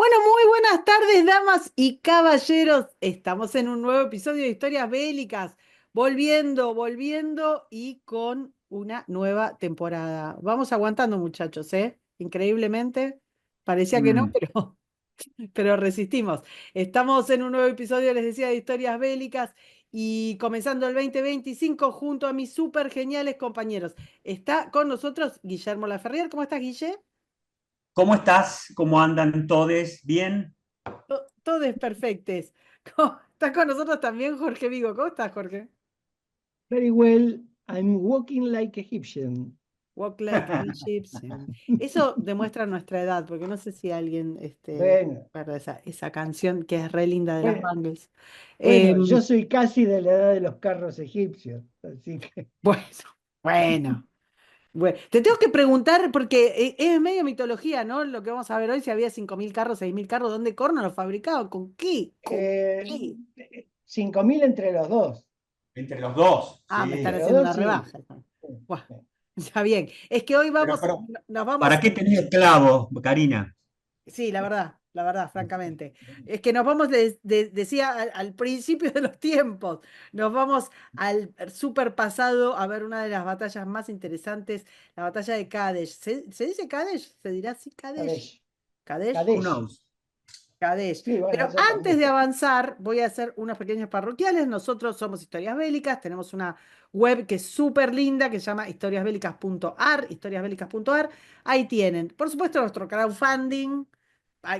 Bueno, muy buenas tardes, damas y caballeros. Estamos en un nuevo episodio de Historias Bélicas, volviendo y con una nueva temporada. Vamos aguantando, muchachos, ¿eh? Increíblemente. Parecía que no, Mm, pero resistimos. Estamos en un nuevo episodio, les decía, de Historias Bélicas y comenzando el 2025 junto a mis súper geniales compañeros. Está con nosotros Guillermo Laferrier. ¿Cómo estás, Guille? ¿Cómo estás? ¿Cómo andan todos? ¿Bien? Todos perfectos. Está con nosotros también Jorge Vigo. ¿Cómo estás, Jorge? Very well, I'm walking like Egyptian. Walk like an Egyptian. Eso demuestra nuestra edad, porque no sé si alguien Bueno, recuerda esa canción que es re linda de los bueno, Bangles. bueno, Em, yo soy casi de la edad de los carros egipcios, así que bueno, bueno. Bueno, te tengo que preguntar, porque es medio mitología, ¿no? Lo que vamos a ver hoy, si había 5.000 carros, 6.000 carros, ¿dónde corno los fabricaban? ¿Con qué? ¿Con eh, qué? 5.000 entre los dos. Entre los dos, Ah, me están Entre sí. los haciendo una dos, sí. rebaja. Buah, está bien. Es que hoy Pero, nos vamos. ¿para qué tenés esclavos, Karina? Sí, la verdad, francamente. Es que nos vamos, decía al principio de los tiempos, nos vamos al super pasado a ver una de las batallas más interesantes, la batalla de Kadesh. ¿Se dice Kadesh? ¿Se dirá así Kadesh? Kadesh. ¿Kadesh? Who Kadesh. knows? Kadesh. Sí, bueno, Pero eso antes también. de avanzar, voy a hacer unos pequeños parroquiales. Nosotros somos Historias Bélicas, tenemos una web que es súper linda, que se llama historiasbélicas.ar. Ahí tienen, por supuesto, nuestro crowdfunding,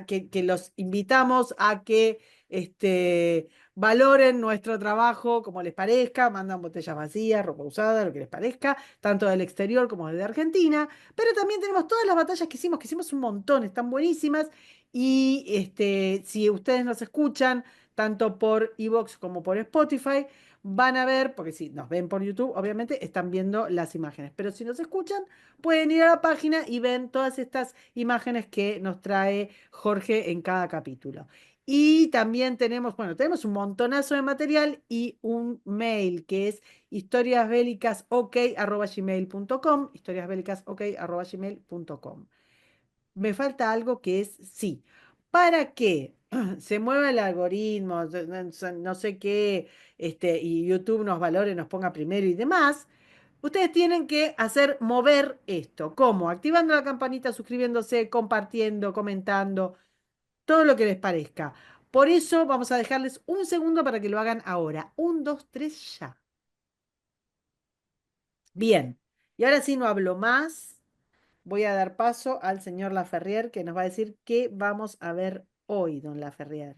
que los invitamos a que valoren nuestro trabajo como les parezca, mandan botellas vacías, ropa usada, lo que les parezca, tanto del exterior como desde Argentina. Pero también tenemos todas las batallas que hicimos un montón, están buenísimas. Y si ustedes nos escuchan, tanto por Evox como por Spotify, van a ver, porque si nos ven por YouTube, obviamente están viendo las imágenes. Pero si nos escuchan, pueden ir a la página y ven todas estas imágenes que nos trae Jorge en cada capítulo. Y también tenemos, bueno, tenemos un montonazo de material y un mail que es historiasbélicasok@gmail.com, historiasbélicasok@gmail.com. Me falta algo que es sí. Para que se mueva el algoritmo, no sé qué, y YouTube nos valore, nos ponga primero y demás, ustedes tienen que hacer mover esto. ¿Cómo? Activando la campanita, suscribiéndose, compartiendo, comentando, todo lo que les parezca. Por eso vamos a dejarles un segundo para que lo hagan ahora. Un, dos, tres, ya. Bien. Y ahora sí no hablo más. Voy a dar paso al señor Laferrier que nos va a decir qué vamos a ver hoy, don Laferrier.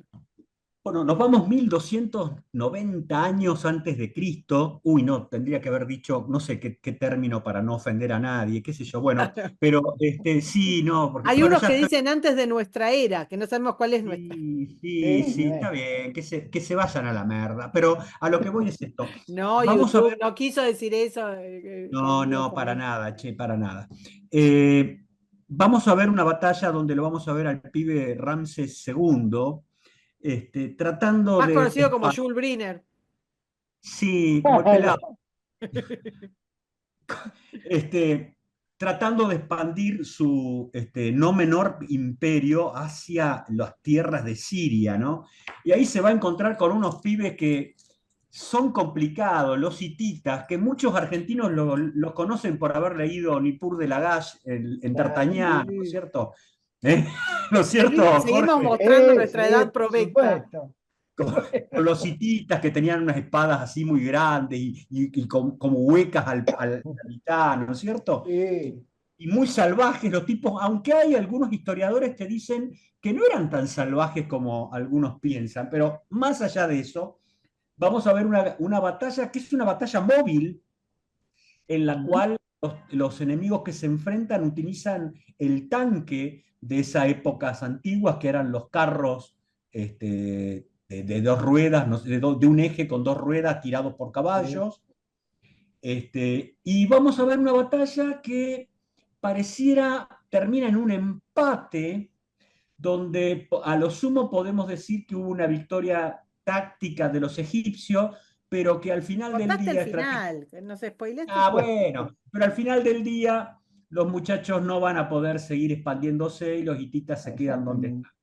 Bueno, nos vamos 1290 años antes de Cristo. Uy, no, tendría que haber dicho, no sé qué término para no ofender a nadie, qué sé yo. Bueno, pero sí, no, porque Hay bueno, unos ya que está. dicen antes de nuestra era, que no sabemos cuál es nuestra. Sí, sí, Sí, sí, está bien, que se vayan a la merda. Pero a lo que voy es esto. No, Vamos a YouTube ver. no quiso decir eso, No, don no, para Laferrier. nada, che, para nada. Eh, Vamos a ver una batalla donde lo vamos a ver al pibe Ramses II, tratando Más de, conocido como Jules Briner. sí, como el pelado, bueno. este, tratando de expandir su no menor imperio hacia las tierras de Siria, ¿no? Y ahí se va a encontrar con unos pibes que son complicados, los hititas, que muchos argentinos lo conocen por haber leído Nippur de Lagash en Ah, D'Artagnan, ¿no es sí, cierto? ¿Eh? ¿No es cierto, Seguimos Jorge? mostrando nuestra edad sí, por provecta. supuesto. Con los hititas que tenían unas espadas así muy grandes y como huecas a la mitad, ¿no es cierto? Sí. Y muy salvajes los tipos, aunque hay algunos historiadores que dicen que no eran tan salvajes como algunos piensan, pero más allá de eso, vamos a ver una batalla que es una batalla móvil en la Ujú. cual los enemigos que se enfrentan utilizan el tanque de esas épocas antiguas, que eran los carros de dos ruedas, no sé, de un eje con dos ruedas tirados por Sí. caballos. Y vamos a ver una batalla que pareciera termina en un empate, donde a lo sumo podemos decir que hubo una victoria táctica de los egipcios, pero que al final del Contaste el día, final, nos spoileaste el ah, final. bueno, pero al final del día los muchachos no van a poder seguir expandiéndose y los hititas se quedan donde Exactamente. están.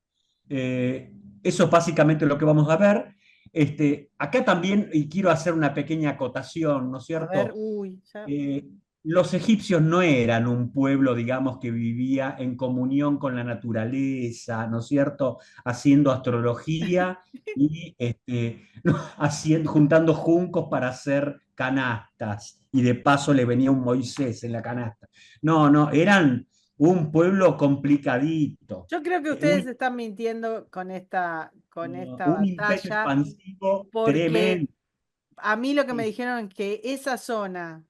Eso es básicamente lo que vamos a ver. Acá también, y quiero hacer una pequeña acotación, ¿no es A ver, cierto? uy, ya. Eh, los egipcios no eran un pueblo, digamos, que vivía en comunión con la naturaleza, ¿no es cierto? Haciendo astrología y no, juntando juncos para hacer canastas. Y de paso le venía un Moisés en la canasta. No, no, eran un pueblo complicadito, Yo creo que ustedes un, están mintiendo con esta un imperio batalla, expansivo porque tremendo. a mí lo que me Sí. dijeron que esa zona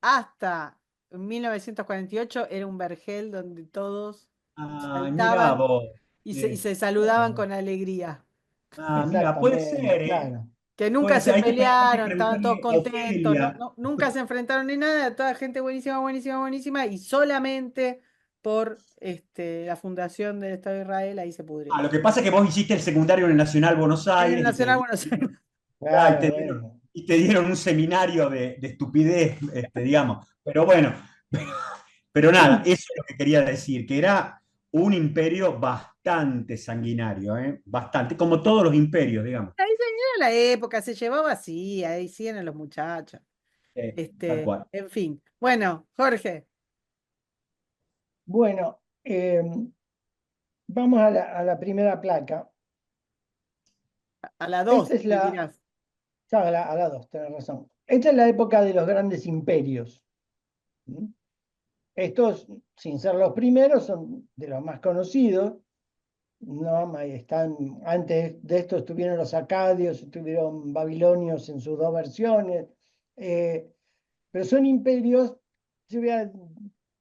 hasta 1948 era un vergel donde todos Ah, mira saltaban vos. y Eh, se saludaban con alegría. mira, puede Exactamente, ser, ¿eh? claro. Que nunca Puede se ser. Hay que pelearon, estaban todos preguntarle a contentos, Ofelia. nunca se enfrentaron ni nada, toda gente buenísima, buenísima, buenísima, y solamente por la fundación del Estado de Israel ahí se Ah, pudrieron. lo que pasa es que vos hiciste el secundario en el Nacional Buenos En el Aires Nacional Buenos Aires. ah, Claro, bueno. y te dieron un seminario de estupidez, digamos. Pero bueno, pero nada, eso es lo que quería decir, que era un imperio bastante sanguinario, ¿eh? Bastante, como todos los imperios, digamos. Ahí se era la época, se llevaba así, ahí sí eran los muchachos. Tal cual. En fin. Bueno, Jorge, Bueno, vamos a la primera placa. a la Esta 2 es le la, tirás. ya, a la dos, tenés razón. Esta es la época de los grandes imperios. ¿Mm? Estos, sin ser los primeros, son de los más conocidos. ¿No? Ahí están, antes de esto estuvieron los acadios, estuvieron babilonios en sus dos versiones. eh, pero son imperios, yo voy a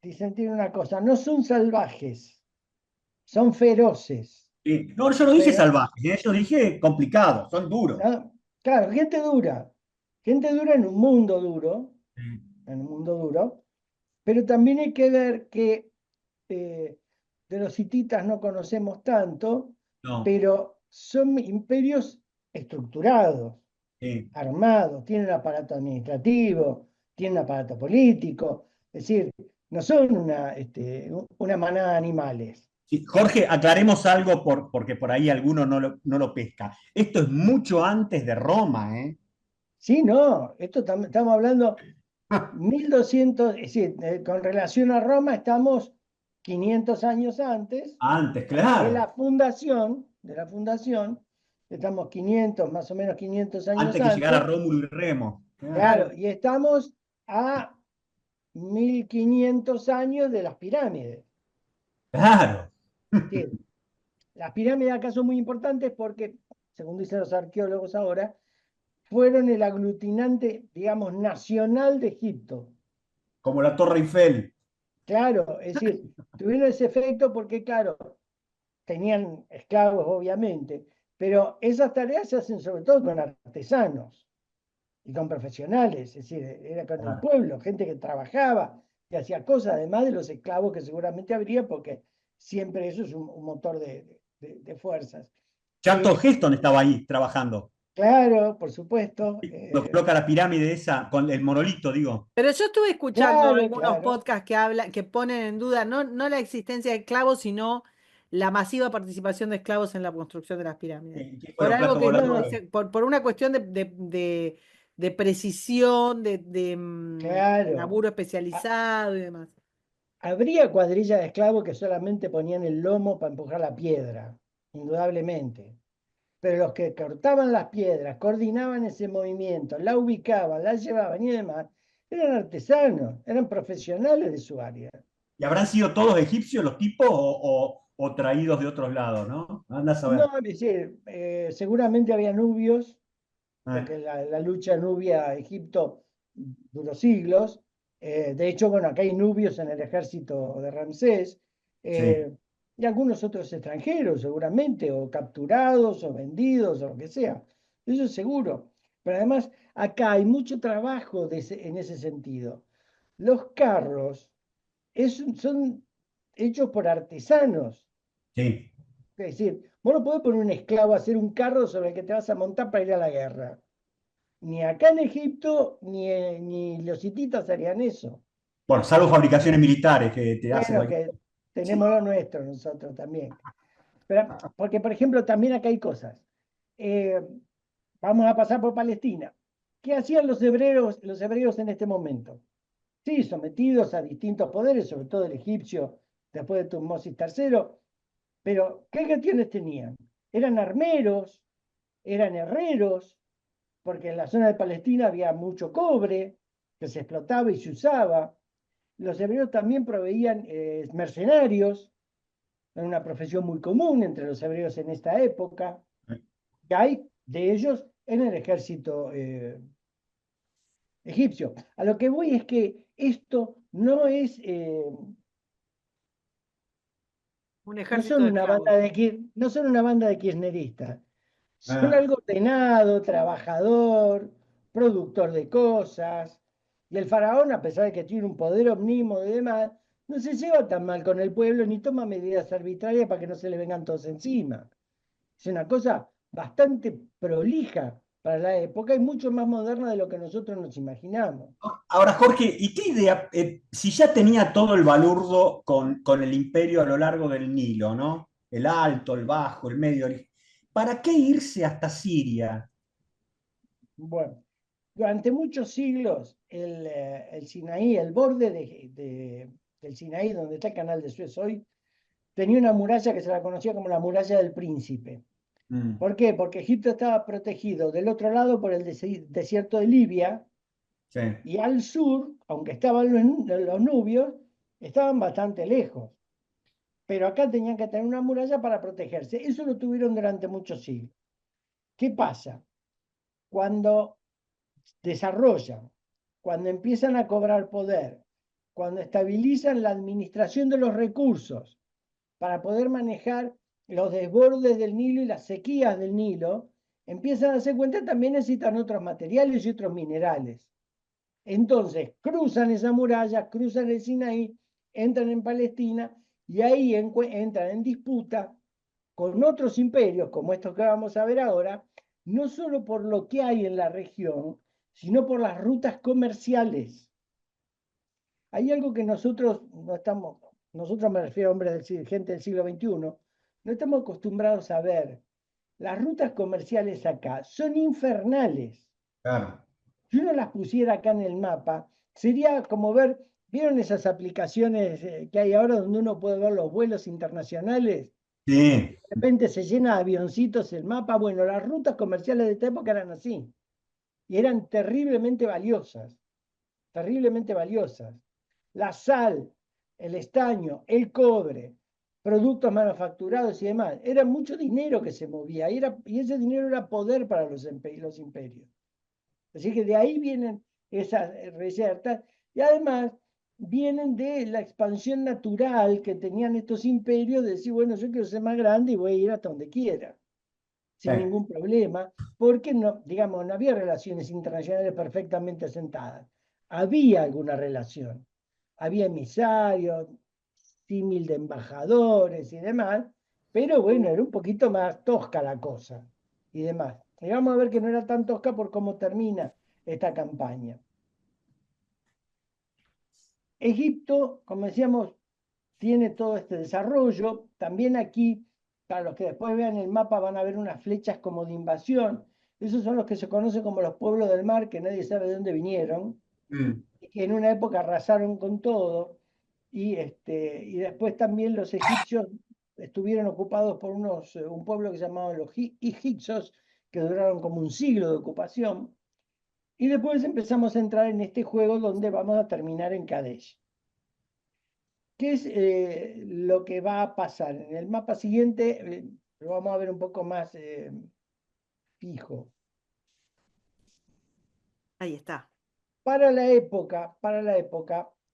disentir una cosa, no son salvajes, son feroces. No, yo no dije Pero, salvajes, yo dije complicados, son duros. ¿no? Claro, gente dura en un mundo duro, pero también hay que ver que eh, de los hititas no conocemos tanto, No, pero son imperios estructurados, sí. armados, tienen aparato administrativo, tienen aparato político, es decir, no son una manada de animales. Sí, Jorge, aclaremos algo porque por ahí alguno no lo pesca. Esto es mucho antes de Roma, ¿eh? Sí, no, esto estamos hablando 1200, es decir, con relación a Roma estamos 500 años antes Antes, claro. de la fundación, estamos 500, más o menos 500 años Antes que llegara antes, Rómulo y Remo. Claro. claro, Claro. y estamos a 1500 años de las pirámides. Claro. Sí, las pirámides acá son muy importantes porque, según dicen los arqueólogos ahora, fueron el aglutinante, digamos, nacional de Egipto. Como la Torre Eiffel. Claro, es decir, tuvieron ese efecto porque, claro, tenían esclavos, obviamente, pero esas tareas se hacen sobre todo con artesanos y con profesionales, es decir, era con el Claro. pueblo, gente que trabajaba y hacía cosas, además de los esclavos que seguramente habría, porque siempre eso es un motor de fuerzas. Charlton Eh, Heston estaba ahí trabajando. claro, por supuesto, Lo coloca la pirámide esa, con el monolito, digo. Pero yo estuve escuchando claro, algunos claro, podcasts que hablan, que ponen en duda no la existencia de esclavos, sino la masiva participación de esclavos en la construcción de las pirámides. ¿Quién Por fueron algo platos que voladores? dice, por una cuestión de precisión, claro. laburo Ha- especializado y demás. Habría cuadrillas de esclavos que solamente ponían el lomo para empujar la piedra, indudablemente. Pero los que cortaban las piedras, coordinaban ese movimiento, la ubicaban, la llevaban y demás, eran artesanos, eran profesionales de su área. ¿Y habrán sido todos egipcios los tipos o traídos de otros lados, no? Anda a saber. No, es decir, seguramente había nubios, Eh, porque la lucha Nubia-Egipto duró siglos. De hecho, bueno, acá hay nubios en el ejército de Ramsés, sí. eh, y algunos otros extranjeros, seguramente, o capturados, o vendidos, o lo que sea. Eso es seguro. Pero además, acá hay mucho trabajo en ese sentido. Los carros son hechos por artesanos. Sí. Es decir, vos no podés poner un esclavo a hacer un carro sobre el que te vas a montar para ir a la guerra. Ni acá en Egipto, ni los hititas harían eso. Bueno, salvo fabricaciones militares que te hace Bueno, cualquier que tenemos lo nuestro nosotros también. Porque, por ejemplo, también acá hay cosas. Eh, Vamos a pasar por Palestina. ¿Qué hacían los hebreos en este momento? Sí, sometidos a distintos poderes, sobre todo el egipcio, después de Tutmosis III, pero ¿qué gestiones tenían? Eran armeros, eran herreros, porque en la zona de Palestina había mucho cobre que se explotaba y se usaba. Los hebreos también proveían mercenarios, era una profesión muy común entre los hebreos en esta época, que hay de ellos en el ejército egipcio. A lo que voy es que esto no es, Un no ejército son de una esclavos. banda no son una banda de kirchneristas, son Ah, algo ordenado, trabajador, productor de cosas. Y el faraón, a pesar de que tiene un poder omnímodo y demás, no se lleva tan mal con el pueblo ni toma medidas arbitrarias para que no se le vengan todos encima. Es una cosa bastante prolija para la época y mucho más moderna de lo que nosotros nos imaginamos. ahora, Jorge, ¿y qué idea? Si ya tenía todo el balurdo con el imperio a lo largo del Nilo, ¿no? El alto, el bajo, el medio. ¿Para qué irse hasta Siria? Bueno, durante muchos siglos el Sinaí, el borde del Sinaí, donde está el canal de Suez hoy, tenía una muralla que se la conocía como la muralla del príncipe. Mm, ¿Por qué? Porque Egipto estaba protegido del otro lado por el desierto de Libia sí, y al sur, aunque estaban los nubios, estaban bastante lejos. Pero acá tenían que tener una muralla para protegerse. Eso lo tuvieron durante muchos siglos. ¿Qué pasa? Cuando desarrollan, cuando empiezan a cobrar poder, cuando estabilizan la administración de los recursos para poder manejar los desbordes del Nilo y las sequías del Nilo, empiezan a darse cuenta que también necesitan otros materiales y otros minerales. Entonces cruzan esa muralla, cruzan el Sinaí, entran en Palestina y ahí entran en disputa con otros imperios, como estos que vamos a ver ahora, no solo por lo que hay en la región, sino por las rutas comerciales. Hay algo que nosotros no estamos, nosotros me refiero a hombres gente del siglo XXI, no estamos acostumbrados a ver. Las rutas comerciales acá son infernales. claro. Si uno las pusiera acá en el mapa, sería como ver, ¿vieron esas aplicaciones que hay ahora donde uno puede ver los vuelos internacionales? Sí, De repente se llena de avioncitos el mapa. Bueno, las rutas comerciales de esta época eran así. Y eran terriblemente valiosas, terriblemente valiosas. La sal, el estaño, el cobre, productos manufacturados y demás. Era mucho dinero que se movía y ese dinero era poder para los imperios. Así que de ahí vienen esas resertas y además vienen de la expansión natural que tenían estos imperios de decir, bueno, yo quiero ser más grande y voy a ir hasta donde quiera, sí. sin ningún problema, porque no, digamos, no había relaciones internacionales perfectamente asentadas. Había alguna relación, había emisarios, símil de embajadores y demás, pero bueno, era un poquito más tosca la cosa y demás. Y vamos a ver que no era tan tosca por cómo termina esta campaña. Egipto, como decíamos, tiene todo este desarrollo. También aquí, para los que después vean el mapa, van a ver unas flechas como de invasión. Esos son los que se conocen como los pueblos del mar, que nadie sabe de dónde vinieron, Mm. y que en una época arrasaron con todo. Y después también los egipcios estuvieron ocupados por un pueblo que se llamaban los egipcios, que duraron como un siglo de ocupación. Y después empezamos a entrar en este juego donde vamos a terminar en Kadesh. ¿Qué es lo que va a pasar? En el mapa siguiente lo vamos a ver un poco más fijo. Ahí está. Para la época,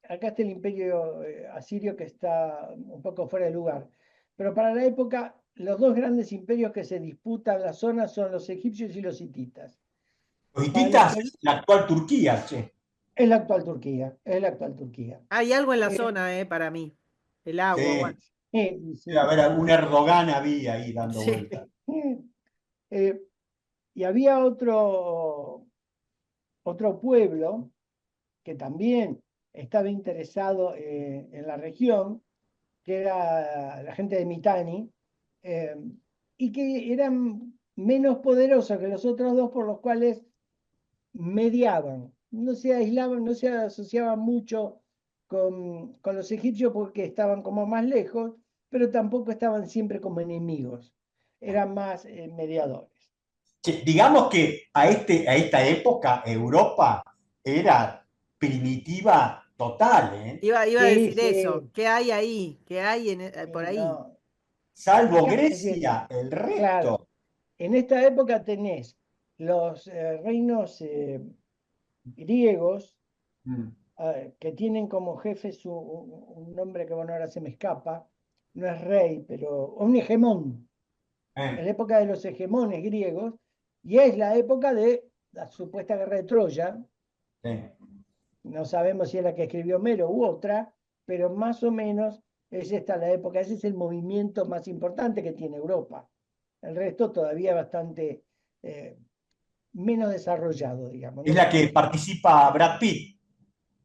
acá está el imperio asirio que está un poco fuera de lugar, pero para la época los dos grandes imperios que se disputan la zona son los egipcios y los hititas. Los Para los hititas que es la actual Turquía, che. es la actual Turquía, es la actual Turquía. Hay algo en la Eh, zona, para mí. El agua, Sí, bueno. a sí, ver, algún Erdogan había ahí dando Sí. vueltas. eh, y había otro pueblo que también estaba interesado en la región, que era la gente de Mitanni, eh, y que eran menos poderosos que los otros dos, por los cuales mediaban. No se aislaban, no se asociaban mucho con los egipcios porque estaban como más lejos, pero tampoco estaban siempre como enemigos. Eran más mediadores. Digamos que a esta época Europa era primitiva total, ¿eh? Iba a Sí, decir sí, eso. ¿Qué hay ahí? ¿Qué hay por sí, ahí? no. Salvo Es decir, Grecia, el claro, resto. en esta época tenés los reinos griegos Mm, que tienen como jefe un nombre que bueno ahora se me escapa, no es rey, pero un hegemón. Es eh, la época de los hegemones griegos y es la época de la supuesta guerra de Troya. eh. No sabemos si es la que escribió Homero u otra, pero más o menos es esta la época, ese es el movimiento más importante que tiene Europa. El resto todavía bastante eh, menos desarrollado, digamos, Es no la tan que desarrollado. participa Brad Pitt.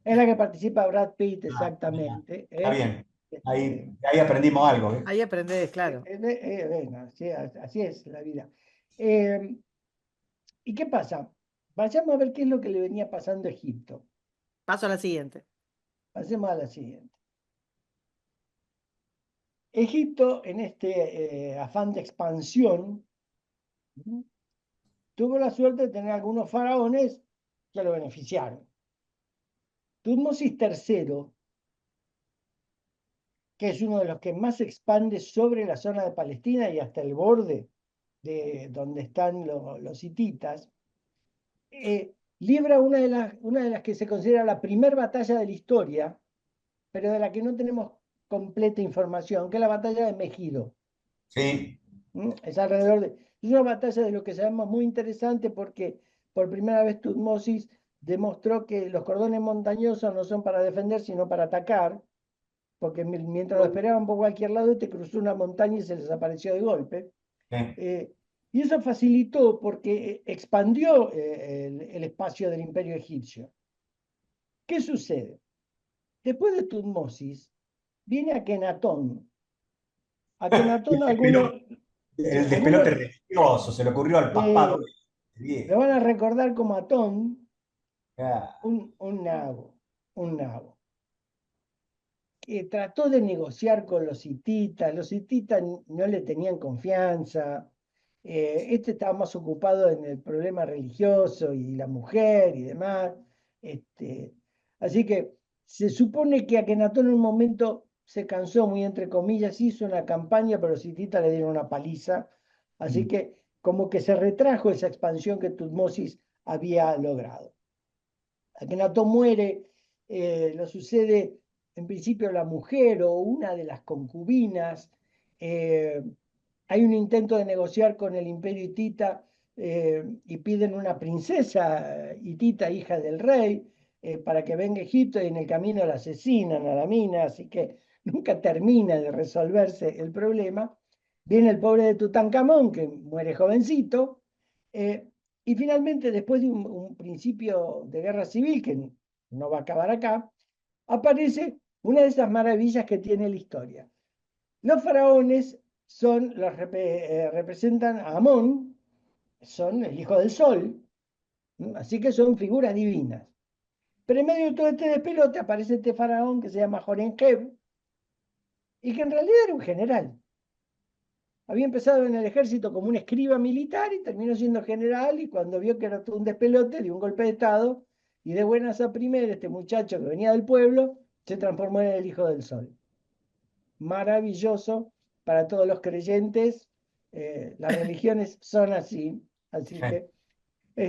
Es la que participa Brad Pitt Ah, mira, exactamente, está ¿eh? bien. Este, Ahí aprendimos algo, ¿eh? Ahí aprendés, claro. bueno, así es la vida. Eh, ¿Y qué pasa? Vayamos a ver qué es lo que le venía pasando a Egipto. Paso a la siguiente. Pasemos a la siguiente. Egipto, en este afán de expansión, ¿no? Tuvo la suerte de tener algunos faraones que lo beneficiaron. Tutmosis III, que es uno de los que más se expande sobre la zona de Palestina y hasta el borde de donde están los hititas, libra una de las que se considera la primera batalla de la historia, pero de la que no tenemos completa información, que es la batalla de Megido. Sí, Es alrededor de... Es una batalla de lo que sabemos muy interesante porque por primera vez Tutmosis demostró que los cordones montañosos no son para defender, sino para atacar, porque mientras lo esperaban por cualquier lado, te cruzó una montaña y se les apareció de golpe. sí. Eh, y eso facilitó porque expandió el espacio del imperio egipcio. ¿Qué sucede? Después de Tutmosis, viene Akenatón. Akenatón, El algunos despelote religioso, se le ocurrió al papado lo viejo. van a recordar como Atón, Ah, un nabo, un nabo, que trató de negociar con los hititas no le tenían confianza, este estaba más ocupado en el problema religioso y la mujer y demás, este, así que se supone que Akenatón en un momento se cansó, muy entre comillas, hizo una campaña, pero los hititas le dieron una paliza, así mm, que como que se retrajo esa expansión que Tutmosis había logrado. Akenatón muere, lo sucede en principio la mujer o una de las concubinas. eh, Hay un intento de negociar con el imperio hitita y piden una princesa hitita, hija del rey, para que venga a Egipto y en el camino la asesinan a la mina, así que nunca termina de resolverse el problema. Viene el pobre de Tutankamón, que muere jovencito, eh, y finalmente, después de un principio de guerra civil, que no va a acabar acá, aparece una de esas maravillas que tiene la historia. Los faraones representan a Amón, son el hijo del sol, así que son figuras divinas. Pero en medio de todo este despelote aparece este faraón que se llama Jorenjeb y que en realidad era un general. Había empezado en el ejército como un escriba militar y terminó siendo general y cuando vio que era todo un despelote, dio un golpe de estado y de buenas a primeras este muchacho que venía del pueblo se transformó en el hijo del sol. Maravilloso para todos los creyentes, las religiones son así, así sí. que,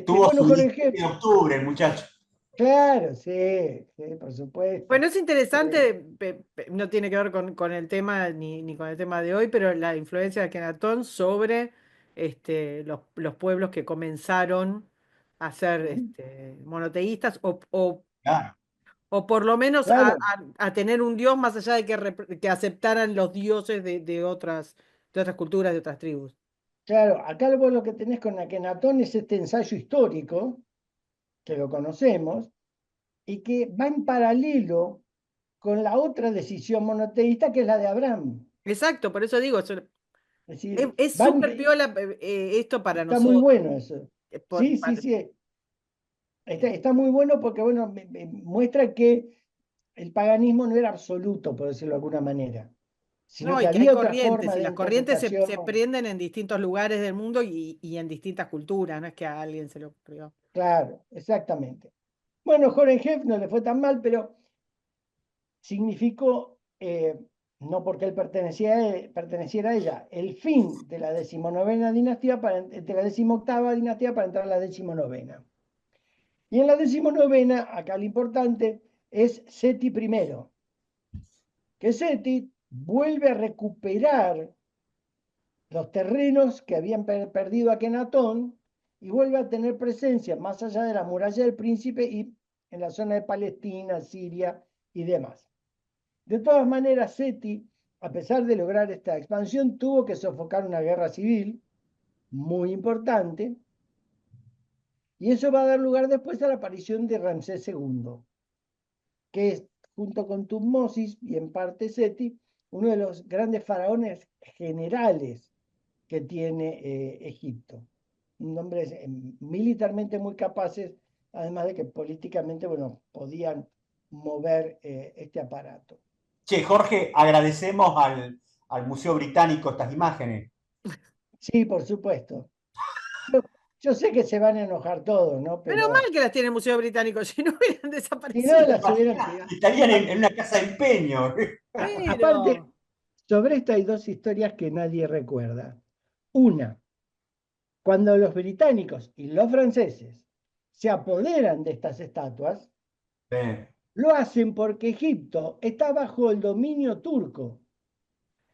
Tuvo bueno, su Jorge, 17 de octubre, el muchacho. claro, sí, sí, por supuesto. Bueno, es Eh, interesante, no tiene que ver con el tema ni con el tema de hoy, pero la influencia de Akenatón sobre los pueblos que comenzaron a ser monoteístas Claro. o por lo menos claro, a tener un dios más allá de que aceptaran los dioses de otras culturas, de otras tribus. claro, acá vos lo que tenés con Akenatón es este ensayo histórico, que lo conocemos, y que va en paralelo con la otra decisión monoteísta que es la de Abraham. Exacto, por eso digo, Es decir, Es van, súper piola esto para está muy nosotros. bueno eso. Sí, sí, Para- sí. Está muy bueno porque, bueno, muestra que el paganismo no era absoluto, por decirlo de alguna manera, sino no, que y que hay había otra corrientes, forma y de las corrientes se interpretación. prenden en distintos lugares del mundo y en distintas culturas, no es que a alguien se le ocurrió. Claro, exactamente. Bueno, Horenhef no le fue tan mal, pero significó, no porque él perteneciera a ella, el fin de la decimonovena dinastía, de la decimoctava dinastía para entrar a la decimonovena. Y en la decimonovena, acá lo importante, es Seti I, que Seti vuelve a recuperar los terrenos que habían perdido Akenatón y vuelve a tener presencia más allá de la muralla del príncipe y en la zona de Palestina, Siria y demás. De todas maneras, Seti, a pesar de lograr esta expansión, tuvo que sofocar una guerra civil muy importante, y eso va a dar lugar después a la aparición de Ramsés II, que es, junto con Tutmosis y en parte Seti, uno de los grandes faraones generales que tiene Egipto. Hombres militarmente muy capaces, además de que políticamente, bueno, podían mover este aparato. Che, Jorge, agradecemos al Museo Británico estas imágenes. Sí, por supuesto. Yo, yo sé que se van a enojar todos, ¿no? Menos mal Pero que las tiene el Museo Británico, si no hubieran si no, desaparecido. las hubieran tirado. Estarían en una casa de empeño. Aparte, Pero, sobre esto hay dos historias que nadie recuerda. Una, cuando los británicos y los franceses se apoderan de estas estatuas, lo hacen porque Egipto está bajo el dominio turco.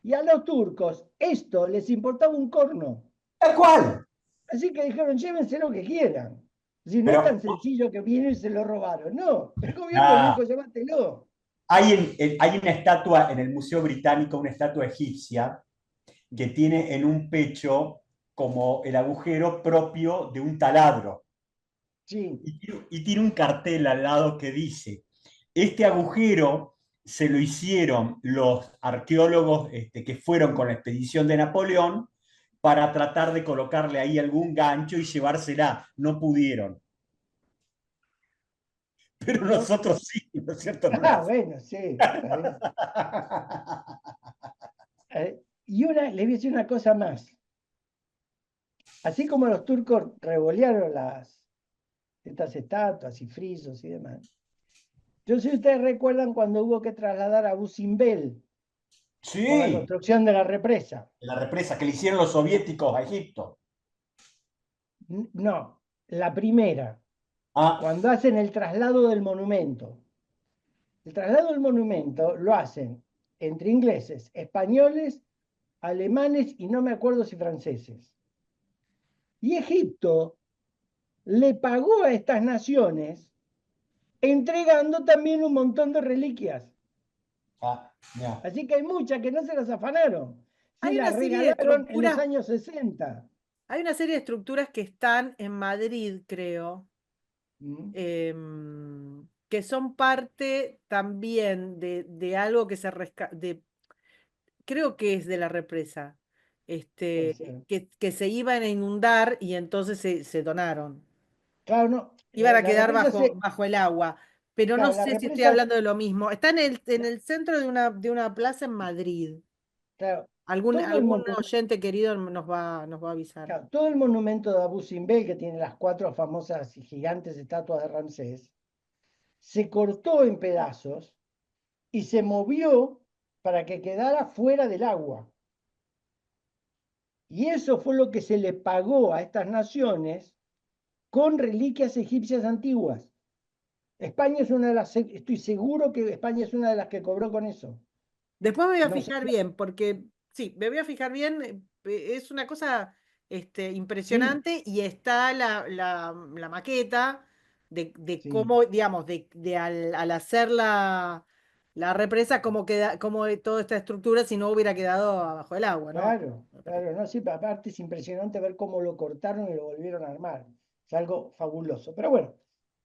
Y a los turcos esto les importaba un corno. Tal cual. Así que dijeron, llévense lo que quieran. Si no es Pero tan sencillo que vienen y se lo robaron. No, el gobierno le nah, dijo, llévatelo. hay una estatua en el Museo Británico, una estatua egipcia, que tiene en un pecho como el agujero propio de un taladro. Sí, Y tiene un cartel al lado que dice, este agujero se lo hicieron los arqueólogos que fueron con la expedición de Napoleón para tratar de colocarle ahí algún gancho y llevársela. No pudieron. Pero no. nosotros sí, ¿no es cierto? No Ah, las... bueno, sí, está bien. Y le voy a decir una cosa más. Así como los turcos revolearon estas estatuas y frisos y demás, yo sé si ustedes recuerdan cuando hubo que trasladar a Abu Simbel por la Sí, construcción de la represa. la represa que le hicieron los soviéticos a Egipto. No, la primera, Ah, cuando hacen el traslado del monumento. El traslado del monumento lo hacen entre ingleses, españoles, alemanes y no me acuerdo si franceses. Y Egipto le pagó a estas naciones entregando también un montón de reliquias. ya. Así que hay muchas que no se las afanaron, se hay una las serie de regalaron en los estructuras, años 60. hay una serie de estructuras que están en Madrid, creo, ¿Mm? que son parte también de algo que se creo que es de la represa, Puede ser. que se iban a inundar y entonces se donaron. Claro, no, Iban a la quedar represa bajo el agua, pero no claro, la sé si estoy represa, hablando de lo mismo. Está en el centro de una plaza en Madrid. claro, Algún, todo el algún monumento. oyente querido nos va a avisar. Claro, todo el monumento de Abu Simbel, que tiene las cuatro famosas y gigantes estatuas de Ramsés, se cortó en pedazos y se movió para que quedara fuera del agua. Y eso fue lo que se le pagó a estas naciones con reliquias egipcias antiguas. España es una de las, estoy seguro que España es una de las que cobró con eso. Después me voy a No sé, fijar bien, porque sí, me voy a fijar bien. Es una cosa sí, impresionante y está la maqueta de sí, cómo, digamos, al hacer la represa, cómo queda, cómo toda esta estructura si no hubiera quedado abajo del agua, ¿no? claro, claro, no, sí, aparte es impresionante ver cómo lo cortaron y lo volvieron a armar. Es algo fabuloso. Pero bueno,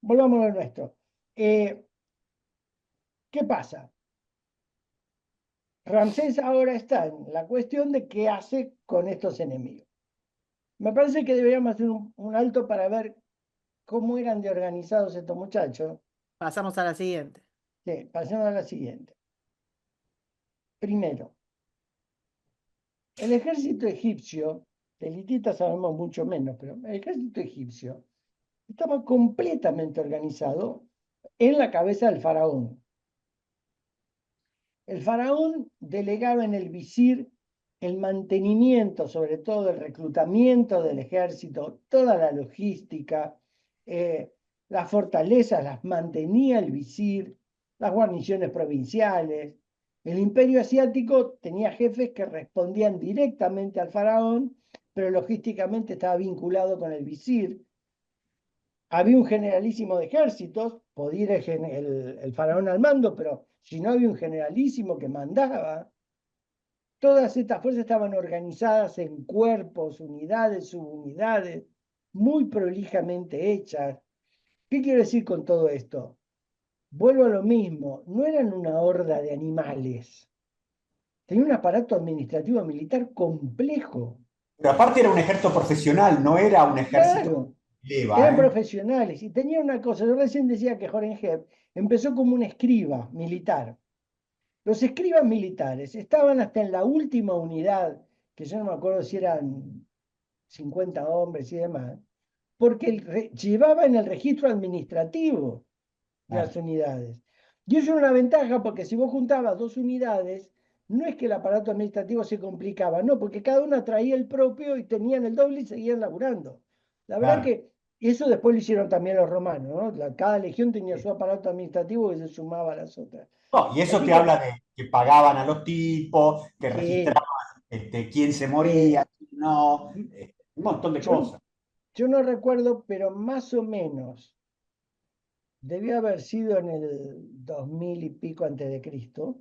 volvamos a lo nuestro. Eh, ¿Qué pasa? Ramsés ahora está en la cuestión de qué hace con estos enemigos. Me parece que deberíamos hacer un alto para ver cómo eran de organizados estos muchachos. Pasamos a la siguiente. Sí, pasemos a la siguiente. Primero, el ejército egipcio, de hititas sabemos mucho menos, pero el ejército egipcio estaba completamente organizado en la cabeza del faraón. El faraón delegaba en el visir el mantenimiento, sobre todo el reclutamiento del ejército, toda la logística, las fortalezas las mantenía el visir, las guarniciones provinciales. El imperio asiático tenía jefes que respondían directamente al faraón, pero logísticamente estaba vinculado con el visir. Había un generalísimo de ejércitos, podía ir el faraón al mando, pero si no había un generalísimo que mandaba, todas estas fuerzas estaban organizadas en cuerpos, unidades, subunidades, muy prolijamente hechas. ¿Qué quiero decir con todo esto? Vuelvo a lo mismo, no eran una horda de animales, tenía un aparato administrativo militar complejo. Pero aparte era un ejército profesional, no era un ejército Claro, que lleva, eran ¿eh? profesionales y tenían una cosa, yo recién decía que Horemheb empezó como un escriba militar. Los escribas militares estaban hasta en la última unidad, que yo no me acuerdo si eran 50 hombres y demás, porque llevaban el registro administrativo de las unidades. Y eso era una ventaja porque si vos juntabas dos unidades, no es que el aparato administrativo se complicaba, no, porque cada una traía el propio y tenían el doble y seguían laburando. La verdad Claro. que eso después lo hicieron también los romanos, ¿no? Cada legión tenía su aparato administrativo que se sumaba a las otras. No, y eso Así te que, habla de que pagaban a los tipos, que sí, registraban quién se sí. moría, quién no, un montón de Yo, cosas. yo no recuerdo, pero más o menos debió haber sido en el 2000 y pico antes de Cristo.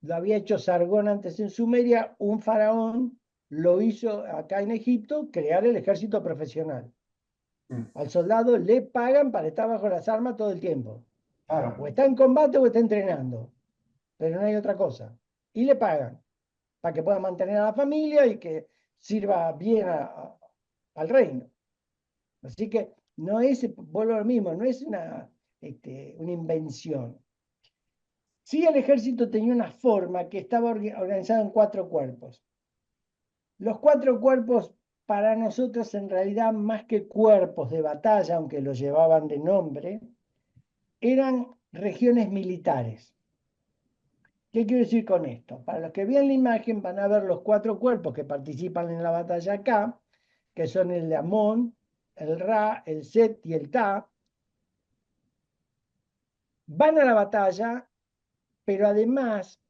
Lo había hecho Sargón antes en Sumeria, un faraón lo hizo acá en Egipto, crear el ejército profesional. Mm, Al soldado le pagan para estar bajo las armas todo el tiempo. O claro. está en combate o está entrenando, pero no hay otra cosa. Y le pagan para que pueda mantener a la familia y que sirva bien al reino. Así que no es, vuelvo a lo mismo, no es una invención. Sí, el ejército tenía una forma que estaba organizado en cuatro cuerpos. Los cuatro cuerpos para nosotros en realidad más que cuerpos de batalla, aunque los llevaban de nombre, eran regiones militares. ¿Qué quiero decir con esto? Para los que vean la imagen van a ver los cuatro cuerpos que participan en la batalla acá, que son el de Amón, el Ra, el Set y el Ta. Van a la batalla, pero además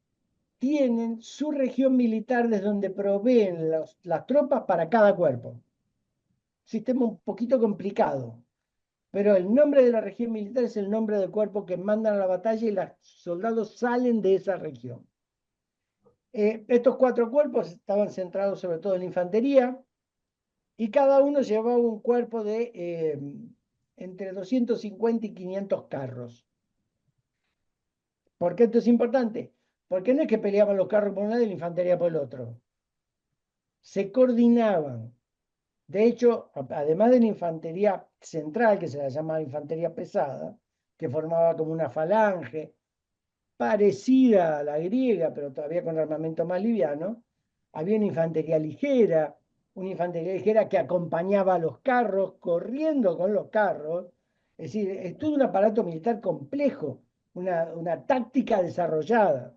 tienen su región militar desde donde proveen las tropas para cada cuerpo. Sistema un poquito complicado, pero el nombre de la región militar es el nombre del cuerpo que mandan a la batalla y los soldados salen de esa región. Estos cuatro cuerpos estaban centrados sobre todo en la infantería y cada uno llevaba un cuerpo de entre 250 y 500 carros. ¿Por qué esto es importante? Porque no es que peleaban los carros por un lado y la infantería por el otro. Se coordinaban. De hecho, además de la infantería central, que se la llamaba infantería pesada, que formaba como una falange, parecida a la griega, pero todavía con armamento más liviano, había una infantería ligera que acompañaba a los carros, corriendo con los carros. Es decir, es todo un aparato militar complejo, una táctica desarrollada.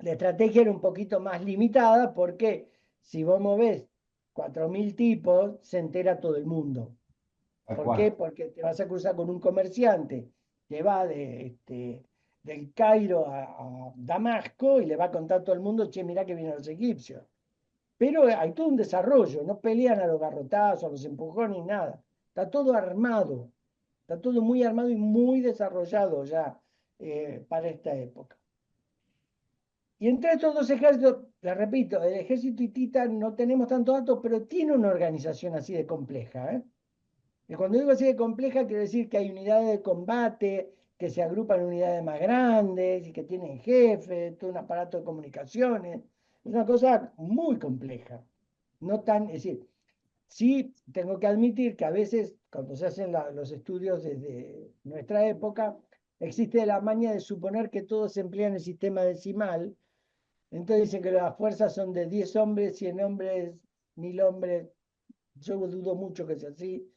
La estrategia era un poquito más limitada porque si vos movés 4.000 tipos, se entera todo el mundo. Tal ¿Por qué? cual. Porque te vas a cruzar con un comerciante que va del Cairo a Damasco y le va a contar a todo el mundo, che, mirá que vienen los egipcios. Pero hay todo un desarrollo, no pelean a los garrotazos, a los empujones, ni nada. Está todo armado, está todo muy armado y muy desarrollado ya para esta época. Y entre estos dos ejércitos, les repito, el ejército hitita no tenemos tantos datos, pero tiene una organización así de compleja. Y cuando digo así de compleja, quiero decir que hay unidades de combate, que se agrupan en unidades más grandes y que tienen jefes, todo un aparato de comunicaciones. Es una cosa muy compleja. No tan, es decir, sí tengo que admitir que a veces cuando se hacen los estudios desde nuestra época, existe la maña de suponer que todo se emplea en el sistema decimal. Entonces dicen que las fuerzas son de 10 hombres, 100 hombres, 1000 hombres. Yo dudo mucho que sea así.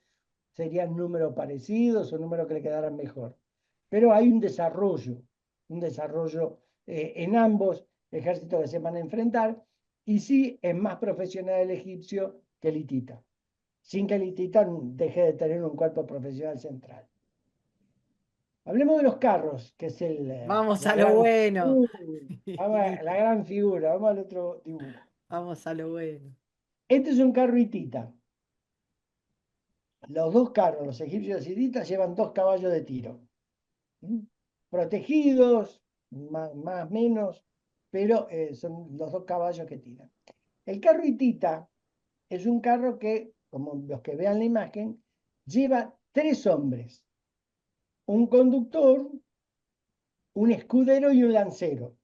Serían números parecidos o números que le quedaran mejor. Pero hay un desarrollo en ambos ejércitos que se van a enfrentar, y sí es más profesional el egipcio que el hitita, sin que el hitita deje de tener un cuerpo profesional central. Hablemos de los carros, que es Vamos la a lo gran, bueno. la gran figura. Vamos al otro dibujo. Vamos a lo bueno. Este es un carro hitita. Los dos carros, los egipcios y hititas, llevan 2 caballos de tiro. Protegidos, más menos, pero son los 2 caballos que tiran. El carro hitita es un carro que, como los que vean la imagen, lleva 3 hombres, un conductor, un escudero y un lancero.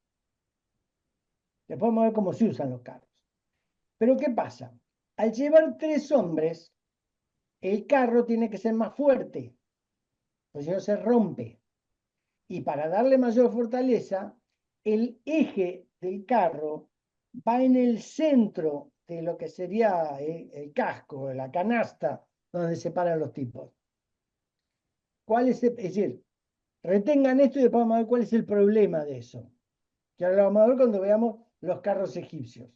Después vamos a ver cómo se usan los carros. Pero ¿qué pasa? Al llevar 3 hombres, el carro tiene que ser más fuerte, porque si no se rompe. Y para darle mayor fortaleza, el eje del carro va en el centro de lo que sería el casco, la canasta donde se paran los tipos. ¿Cuál es decir, retengan esto y después vamos a ver cuál es el problema de eso. Que ahora lo vamos a ver cuando veamos los carros egipcios.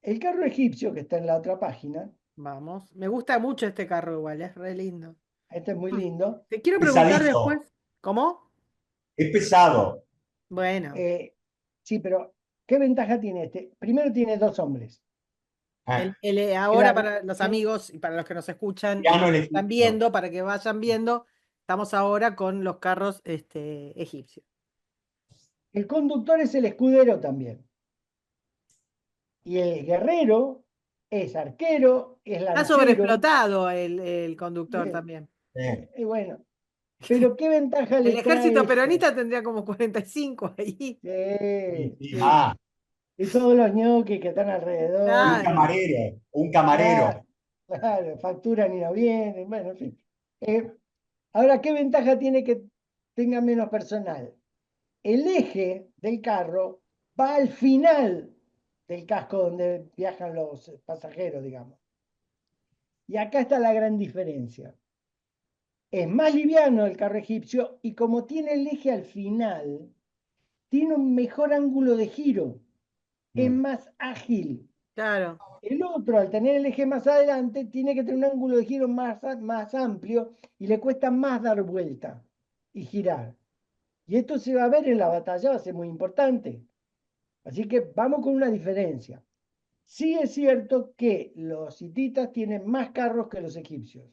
El carro egipcio, que está en la otra página, Vamos. Me gusta mucho este carro igual, es re lindo. este es muy lindo. Te quiero preguntar Pesadito, después. ¿Cómo? es pesado. Bueno, Sí, pero ¿qué ventaja tiene este? Primero tiene 2 hombres. Ah, ahora para los amigos y para los que nos escuchan y piano el están egipcio. viendo, para que vayan viendo, estamos ahora con los carros egipcios. El conductor es el escudero también. Y el guerrero es arquero, es Está lancero. sobreexplotado el conductor eh, también. y bueno, pero ¿qué ventaja El le trae ejército esto? peronista tendría como 45 ahí. Sí, sí, Sí. ah, Y todos los ñoquis que están y alrededor, Claro. un camarero. claro, claro, facturan y no vienen, bueno, en fin. Ahora, ¿qué ventaja tiene que tenga menos personal? El eje del carro va al final del casco donde viajan los pasajeros, digamos. Y acá está la gran diferencia. Es más liviano el carro egipcio y como tiene el eje al final, tiene un mejor ángulo de giro, es Mm. más ágil. Claro. El otro, al tener el eje más adelante, tiene que tener un ángulo de giro más amplio y le cuesta más dar vuelta y girar. Y esto se va a ver en la batalla, va a ser muy importante. Así que vamos con una diferencia. Sí es cierto que los hititas tienen más carros que los egipcios.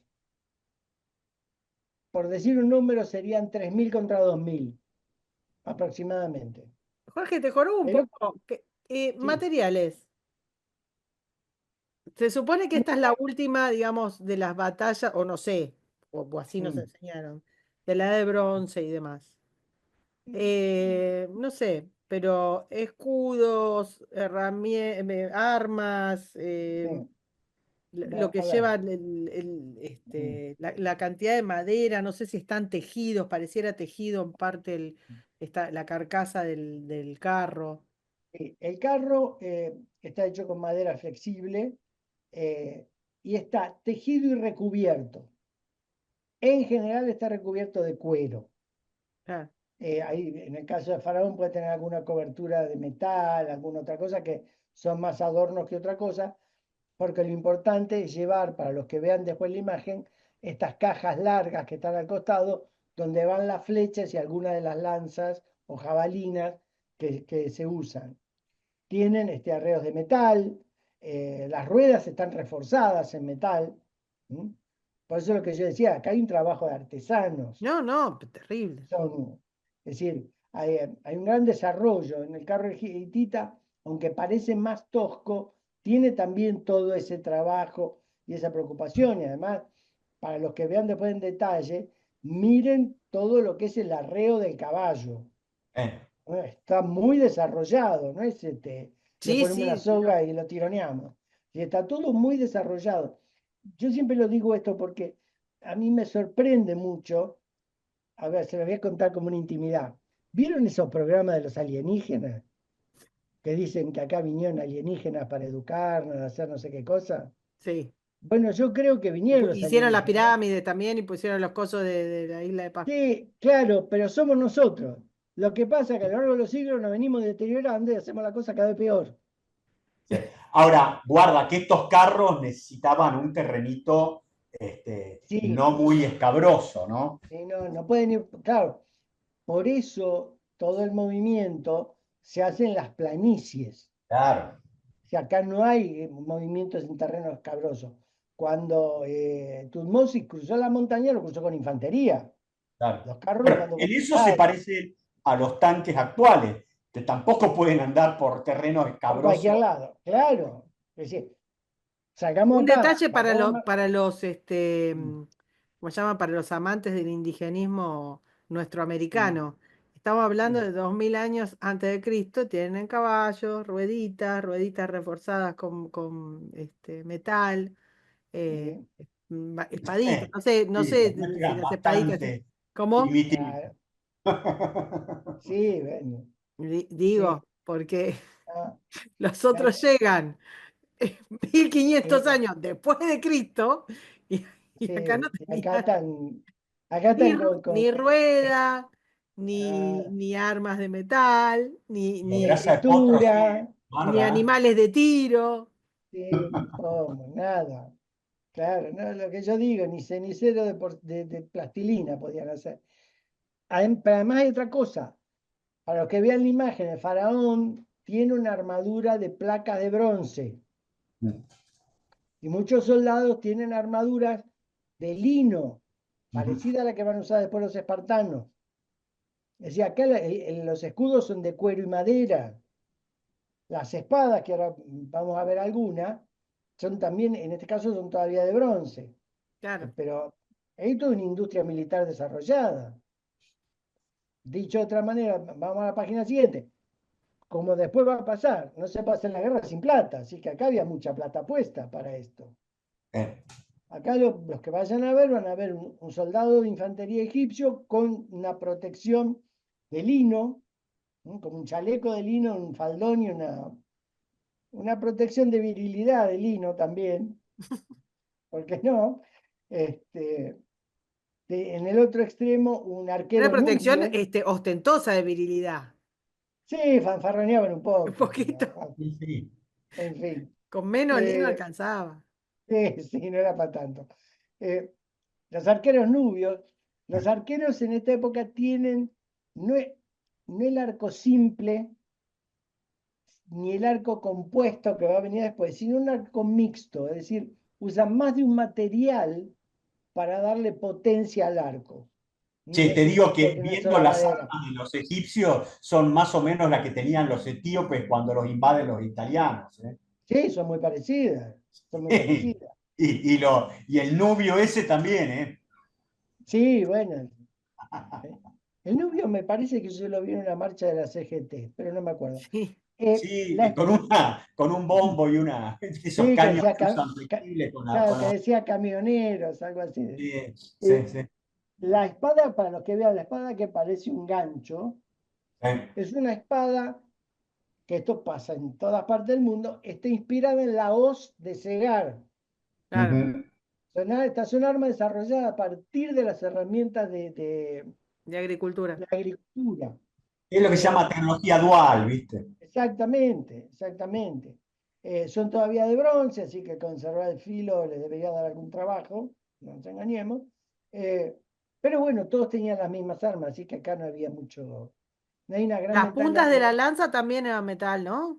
Por decir un número, serían 3000 contra 2000 aproximadamente. Jorge, te joró un Pero poco. sí, Materiales. Se supone que esta es la última, digamos, de las batallas, o no sé, o así nos mm, enseñaron, de la edad de bronce y demás. No sé, pero escudos, armas, sí. lo que A ver, lleva mm, la cantidad de madera, no sé si están tejidos, pareciera tejido en parte la carcasa del carro. sí. El carro está hecho con madera flexible eh, y está tejido y recubierto. En general está recubierto de cuero. Claro. Ahí, en el caso de Faraón puede tener alguna cobertura de metal, alguna otra cosa que son más adornos que otra cosa, porque lo importante es llevar, para los que vean después la imagen, estas cajas largas que están al costado, donde van las flechas y algunas de las lanzas o jabalinas que se usan. Tienen arreos de metal, las ruedas están reforzadas en metal. ¿Mm? Por eso lo que yo decía, acá hay un trabajo de artesanos. No, no, terrible. Es decir, hay un gran desarrollo en el carro hitita, aunque parece más tosco, tiene también todo ese trabajo y esa preocupación. Y además, para los que vean después en detalle, miren todo lo que es el arreo del caballo. Eh, Está muy desarrollado, no es le Sí, ponemos una sí, sí. soga y lo tironeamos. Y está todo muy desarrollado. Yo siempre lo digo esto porque a mí me sorprende mucho. A ver, se lo voy a contar como una intimidad. ¿Vieron esos programas de los alienígenas? Que dicen que acá vinieron alienígenas para educarnos, hacer no sé qué cosa. Sí. Bueno, yo creo que vinieron los Hicieron la alienígenas. pirámide también y pusieron los cosos de la isla de Pascua. Sí, claro, pero somos nosotros. Lo que pasa es que a lo largo de los siglos nos venimos deteriorando y hacemos la cosa cada vez peor. sí. Ahora, guarda que estos carros necesitaban un terrenito Sí, no muy escabroso, ¿no? sí, no, no pueden ir. Claro, por eso todo el movimiento se hace en las planicies. Claro, O sea, acá no hay movimientos en terreno escabroso. Cuando Tutmosis cruzó la montaña, lo cruzó con infantería. claro. Los carros los Bueno, mandó con en eso se soldados, parece a los tanques actuales, que tampoco pueden andar por terrenos por cualquier escabrosos. lado. Claro. Es decir, sacamos Un acá, detalle para, batalla para los, mm, ¿cómo se llama? Para los amantes del indigenismo mm, nuestroamericano. Estamos hablando sí, de 2000 años antes de Cristo. Tienen caballos, rueditas, rueditas reforzadas con metal, eh, sí, espaditas. No sé, no Sí, sé las si muestran las espaditas. bastante ¿Cómo? primitivas. claro, sí, bueno, sí. Digo, porque Ah, los claro, otros llegan 1500 eh, años después de Cristo y, y acá no sí, tenían acá ni, están ni rueda, ah, ni armas de metal, La ni grasa de potro, sí, escritura, ni guarda. animales de tiro. sí, ¿cómo? Nada. Claro, no, lo que yo digo, ni cenicero de plastilina podían hacer. Pero además hay otra cosa. Para los que vean la imagen, el faraón tiene una armadura de placas de bronce y muchos soldados tienen armaduras de lino, Ujú. parecida a la que van a usar después los espartanos. Es decir, acá los escudos son de cuero y madera. Las espadas, que ahora vamos a ver algunas, son también, en este caso, son todavía de bronce. Claro. Pero hay toda una industria militar desarrollada. Dicho de otra manera, vamos a la página siguiente. Como después va a pasar, no se pasa en la guerra sin plata, así que acá había mucha plata puesta para esto. Eh, Acá los que vayan a ver van a ver un soldado de infantería egipcio con una protección de lino, ¿no? Como un chaleco de lino, un faldón y una protección de virilidad de lino también, ¿por qué no? Este, en el otro extremo, un Una arquero protección nubio. ostentosa de virilidad. Sí, fanfarroneaban un Un poco, poquito. pero sí, sí. en fin. Con menos lino Eh, alcanzaba. sí, no era para tanto. Eh, los arqueros nubios, los arqueros en esta época tienen no, no el arco simple ni el arco compuesto que va a venir después, sino un arco mixto, es decir, usan más de un material para darle potencia al arco. Che, No te es un digo arco que de una viendo sola las madera. armas de los egipcios son más o menos las que tenían los etíopes cuando los invaden los italianos. ¿Eh? Sí, son muy parecidas, son muy parecidas. Y el nubio ese también, ¿eh? Sí, bueno, el Nubio me parece que yo lo vi en una marcha de la CGT, pero no me acuerdo. Sí. La, Sí, con un bombo y esos sí, que caños decía, que usan flexibles claro, que decía camioneros, algo así. sí, sí, Eh, sí. la espada, para los que vean, la espada que parece un gancho, Eh, es una espada, que esto pasa en todas partes del mundo, está inspirada en la hoz de cegar. Claro. Esta es un arma desarrollada a partir de las herramientas De agricultura. de agricultura. Es lo que se Eh, llama tecnología dual, ¿viste? Exactamente, exactamente. Son todavía de bronce, así que conservar el filo les debería dar algún trabajo, no nos engañemos. Eh, pero bueno, todos tenían las mismas armas, así que acá no había mucho, no hay una gran Las ventaja. puntas de la lanza también eran metal, ¿no?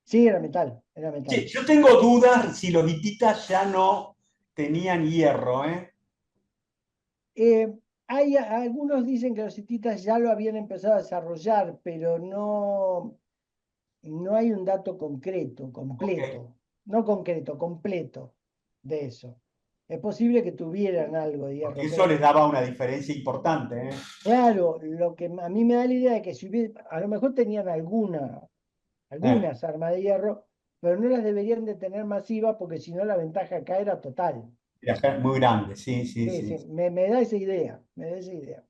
Sí, era metal, era Che, metal. yo tengo dudas si los hititas ya no tenían hierro, ¿eh? Eh, algunos dicen que los hititas ya lo habían empezado a desarrollar, pero no, no hay un dato concreto, Ok. completo, no concreto, completo de eso. es posible que tuvieran algo de hierro. Porque eso Pero les daba una diferencia importante, ¿eh? claro, lo que a mí me da la idea de que si a lo mejor tenían algunas armas de hierro, pero no las deberían de tener masivas porque si no la ventaja acá era total. Era muy grande, sí, sí, Sí, sí, sí. me da esa idea, me da esa idea.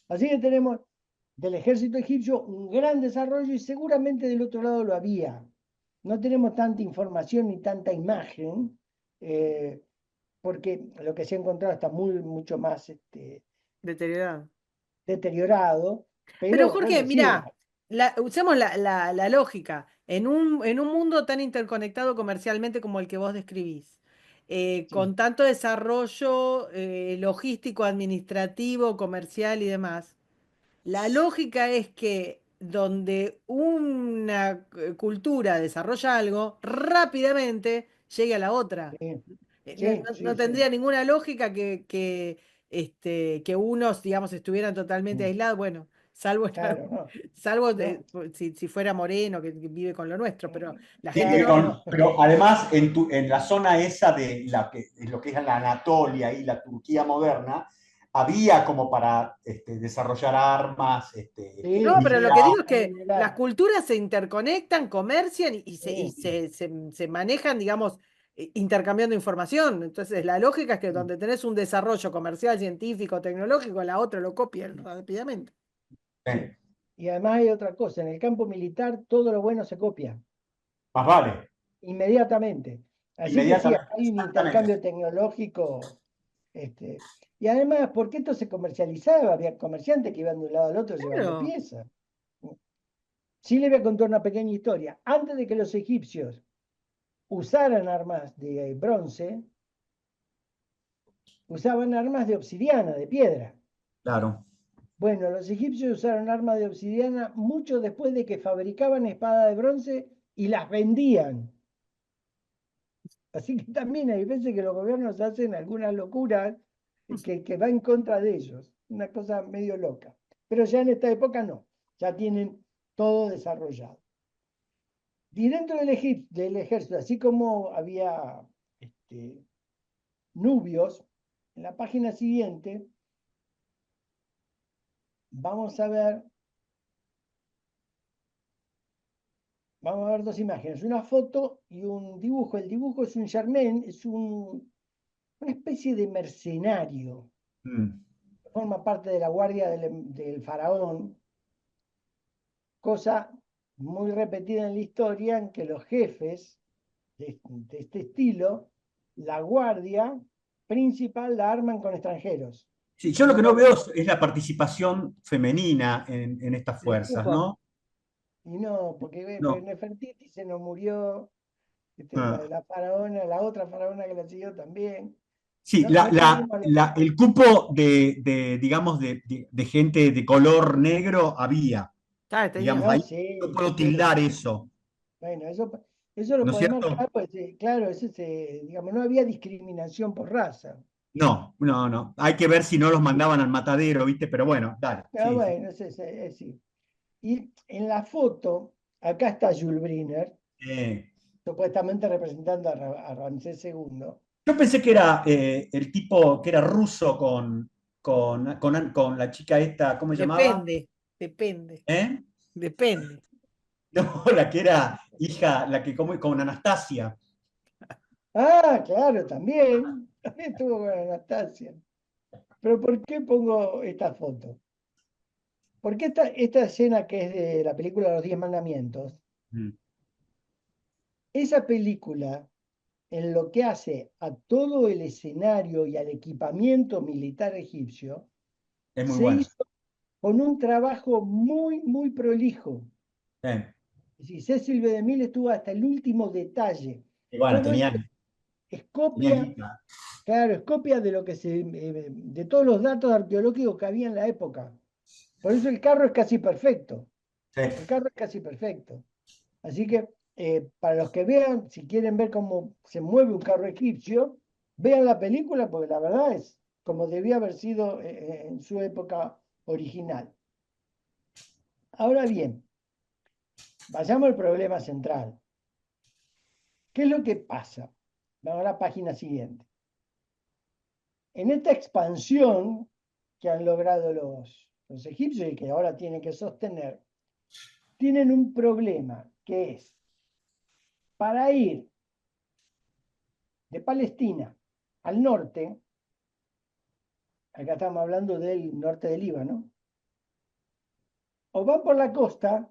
Así que tenemos del ejército egipcio un gran desarrollo y seguramente del otro lado lo había. No tenemos tanta información ni tanta imagen, eh, porque lo que se ha encontrado está mucho más Deteriorado. deteriorado, Pero pero Jorge, bueno, sí, mira, usemos la lógica. En un mundo tan interconectado comercialmente como el que vos describís, sí, con tanto desarrollo logístico, administrativo, comercial y demás, la lógica es que donde una cultura desarrolla algo, rápidamente llegue a la otra. sí, No, sí, no sí, sí, tendría ninguna lógica que unos, digamos, estuvieran totalmente mm, aislados. Bueno, salvo, claro, no, salvo no, si fuera Moreno, que vive con lo nuestro, pero la Sí, gente claro, no. no, pero además en la zona esa de lo que es la Anatolia y la Turquía moderna, había como para desarrollar armas, No, sí, pero sí, lo que había digo es también que las lugar, culturas se interconectan, comercian y sí, se manejan, digamos, intercambiando información. Entonces, la lógica es que sí. donde tenés un desarrollo comercial, científico, tecnológico, la otra lo copia rápidamente. Sí. Y además hay otra cosa, en el campo militar todo lo bueno se copia más vale, inmediatamente. Así que sí, inmediatamente, hay un exactamente. intercambio tecnológico. Este, y además, porque esto se comercializaba, había comerciantes que iban de un lado al otro llevando Claro. piezas. Sí le voy a contar una pequeña historia. Antes de que los egipcios usaran armas de bronce, usaban armas de obsidiana, de piedra. Claro. Bueno, los egipcios usaron armas de obsidiana mucho después de que fabricaban espadas de bronce y las vendían. Así que también hay veces que los gobiernos hacen algunas locuras que va en contra de ellos. Una cosa medio loca. Pero ya en esta época no. Ya tienen todo desarrollado. Y dentro del ejército, así como había nubios, en la página siguiente vamos a ver, vamos a ver dos imágenes, una foto y un dibujo. El dibujo es un Charmen, es una especie de mercenario, Mm. forma parte de la guardia del faraón, cosa muy repetida en la historia en que los jefes de este estilo, la guardia principal la arman con extranjeros. Sí, yo lo que no veo es la participación femenina en estas Los fuerzas, cupos. ¿no? Y no, porque No. Nefertiti se nos murió, Ah. la faraona, la otra faraona que la siguió también. Sí, No, no tenemos el cupo digamos, de gente de color negro había, Ah, digamos, no, ahí yo sí, puedo sí. tildar eso, Bueno, eso lo ¿no es podés cierto? marcar, pues claro, digamos, no había discriminación por raza. No, no, no. Hay que ver si no los mandaban al matadero, ¿viste? Pero bueno, dale, Ah, sí, sí. bueno, sí. Y en la foto, acá está Jules Briner, Eh, supuestamente representando a Ramsés II. yo pensé que era el tipo que era ruso con la chica esta, ¿cómo se llamaba? Depende, depende, ¿Eh? depende. No, la que era hija, la que como con Anastasia. Ah, claro, también estuvo con Anastasia. Pero ¿por qué pongo esta foto? Porque esta escena que es de la película Los Diez Mandamientos, Mm. esa película en lo que hace a todo el escenario y al equipamiento militar egipcio, Es muy se buena. hizo con un trabajo muy prolijo. Eh, Es decir, Cecil B. DeMille estuvo hasta el último detalle. y bueno, Todo esto es copia, guita. claro, es copia de lo que de todos los datos arqueológicos que había en la época. Por eso el carro es casi perfecto. Sí. El carro es casi perfecto. Así que para los que vean, si quieren ver cómo se mueve un carro egipcio, vean la película porque la verdad es como debía haber sido en su época original. Ahora bien, vayamos al problema central. ¿Qué es lo que pasa? Vamos a la página siguiente. En esta expansión que han logrado los egipcios y que ahora tienen que sostener, tienen un problema que es para ir de Palestina al norte, acá estamos hablando del norte del Líbano, o van por la costa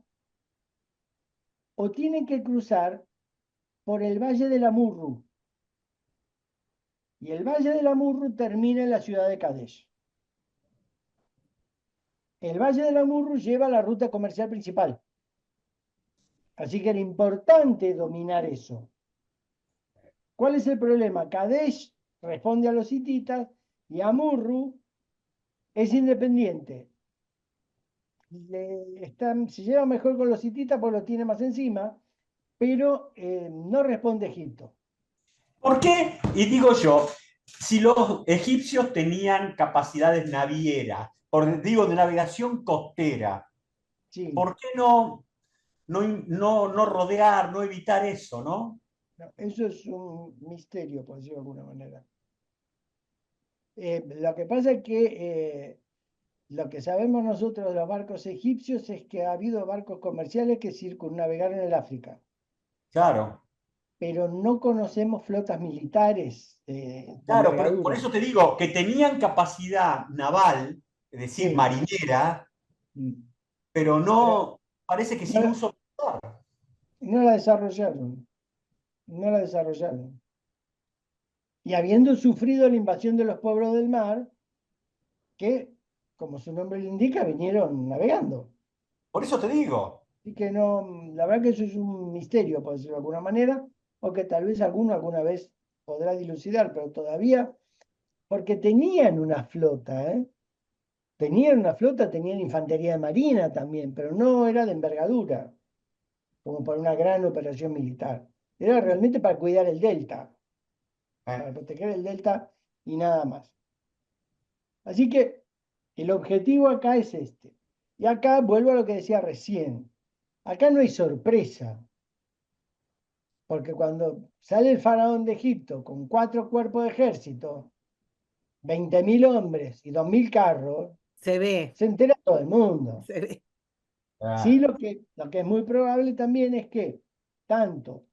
o tienen que cruzar por el Valle del Amurru. Y el Valle del Amurru termina en la ciudad de Kadesh. El Valle del Amurru lleva la ruta comercial principal. Así que era importante dominar eso. ¿Cuál es el problema? Kadesh responde a los hititas y Amurru es independiente. Se lleva mejor con los hititas porque lo tiene más encima, pero no responde a Egipto. ¿Por qué? Y digo yo, si los egipcios tenían capacidades navieras, digo, de navegación costera, Sí, ¿por qué no rodear, no evitar eso, no? no, eso es un misterio, por decirlo de alguna manera. Lo que pasa es que lo que sabemos nosotros de los barcos egipcios es que ha habido barcos comerciales que circunnavegaron el África, Claro, pero no conocemos flotas militares de claro, por envergadura. eso te digo que tenían capacidad naval, es decir, Sí, marinera, mm, pero pero no, parece que sin no, uso militar. no la desarrollaron, no la desarrollaron. Y habiendo sufrido la invasión de los pueblos del mar, que, como su nombre le indica, vinieron navegando. Por eso te digo. Así que no, la verdad que eso es un misterio, por decirlo de alguna manera, o que tal vez alguno alguna vez podrá dilucidar, pero todavía, porque tenían una flota, ¿eh? Tenían una flota, tenían infantería de marina también, pero no era de envergadura, como para una gran operación militar. Era realmente para cuidar el delta, para ¿Eh? proteger el delta y nada más. Así que el objetivo acá es este. Y acá vuelvo a lo que decía recién. Acá no hay sorpresa. Porque cuando sale el faraón de Egipto con 4 cuerpos de ejército, 20.000 hombres y 2.000 carros, Se ve, se entera todo el mundo. se ve. Sí, Claro. lo que es muy probable también es que tanto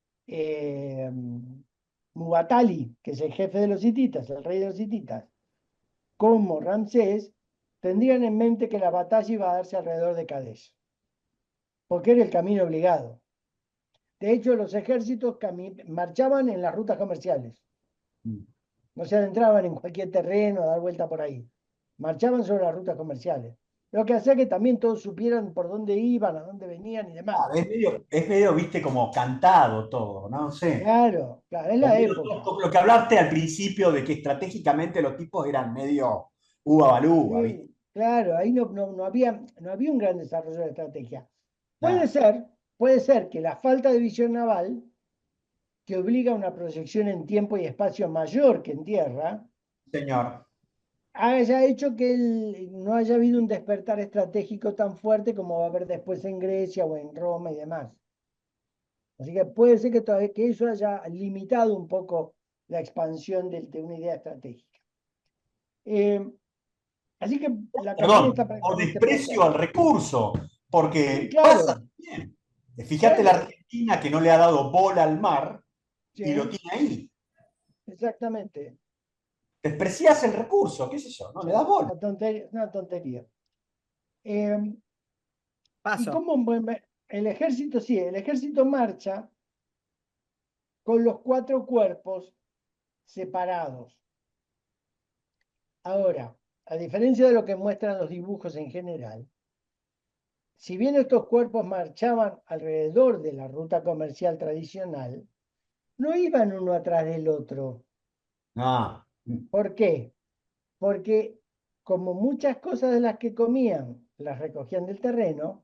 Mubatali, que es el jefe de los hititas, el rey de los hititas, como Ramsés, tendrían en mente que la batalla iba a darse alrededor de Kadesh, porque era el camino obligado. De hecho, los ejércitos marchaban en las rutas comerciales. No se adentraban en cualquier terreno a dar vuelta por ahí. Marchaban sobre las rutas comerciales. Lo que hacía que también todos supieran por dónde iban, a dónde venían y demás. Claro, es medio, viste, como cantado todo, ¿no? No sé. Claro, claro, es O la medio época. lo que hablaste al principio de que estratégicamente los tipos eran medio uva balúa, ¿viste? Sí, claro, ahí no había un gran desarrollo de estrategia. Puede Nada, ser, puede ser que la falta de visión naval, que obliga a una proyección en tiempo y espacio mayor que en tierra, señor. haya hecho que no haya habido un despertar estratégico tan fuerte como va a haber después en Grecia o en Roma y demás. Así que puede ser que, todavía, que eso haya limitado un poco la expansión de una idea estratégica. Eh, Así que la campaña Perdón, está o prácticamente desprecio perdida. al recurso, Sí, porque pasa claro, también. Fíjate la claro, Argentina que no le ha dado bola al mar y lo sí, tiene ahí. exactamente. Desprecias el recurso, qué sé yo, no le das bola. Una tontería. Eh, y Paso. como el ejército, sí, el ejército marcha con los 4 cuerpos separados. Ahora, a diferencia de lo que muestran los dibujos en general, si bien estos cuerpos marchaban alrededor de la ruta comercial tradicional, no iban uno atrás del otro. No, ¿Por qué? Porque como muchas cosas de las que comían las recogían del terreno,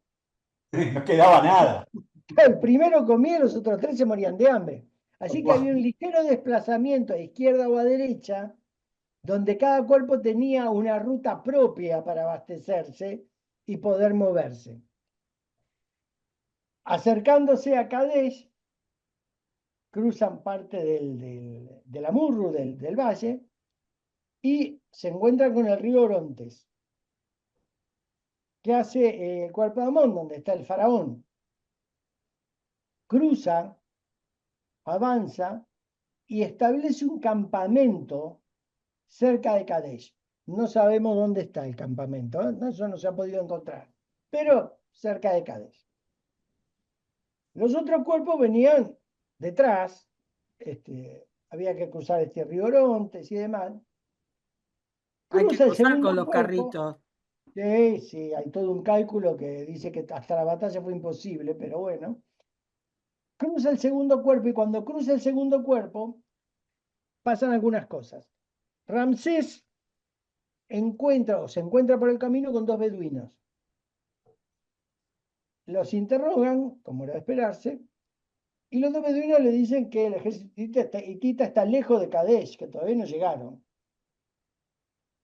no quedaba nada. el primero comía y los otros 3 se morían de hambre. Así que había un ligero desplazamiento a izquierda o a derecha, donde cada cuerpo tenía una ruta propia para abastecerse y poder moverse. Acercándose a Kadesh, cruzan parte del Amurru, del valle, y se encuentra con el río Orontes. ¿Qué hace el cuerpo de Amón, donde está el faraón? Cruza, avanza y establece un campamento cerca de Kadesh. No sabemos dónde está el campamento, ¿eh? Eso no se ha podido encontrar, pero cerca de Kadesh. Los otros cuerpos venían detrás, había que cruzar este río Orontes y demás. Hay que Cruza el cruzar con segundo los cuerpo. carritos. Sí, sí, hay todo un cálculo que dice que hasta la batalla fue imposible, pero bueno. Cruza el segundo cuerpo y cuando cruza el segundo cuerpo pasan algunas cosas. Ramsés se encuentra por el camino con dos beduinos. Los interrogan, como era de esperarse, y los dos beduinos le dicen que el ejército hitita está lejos de Kadesh, que todavía no llegaron.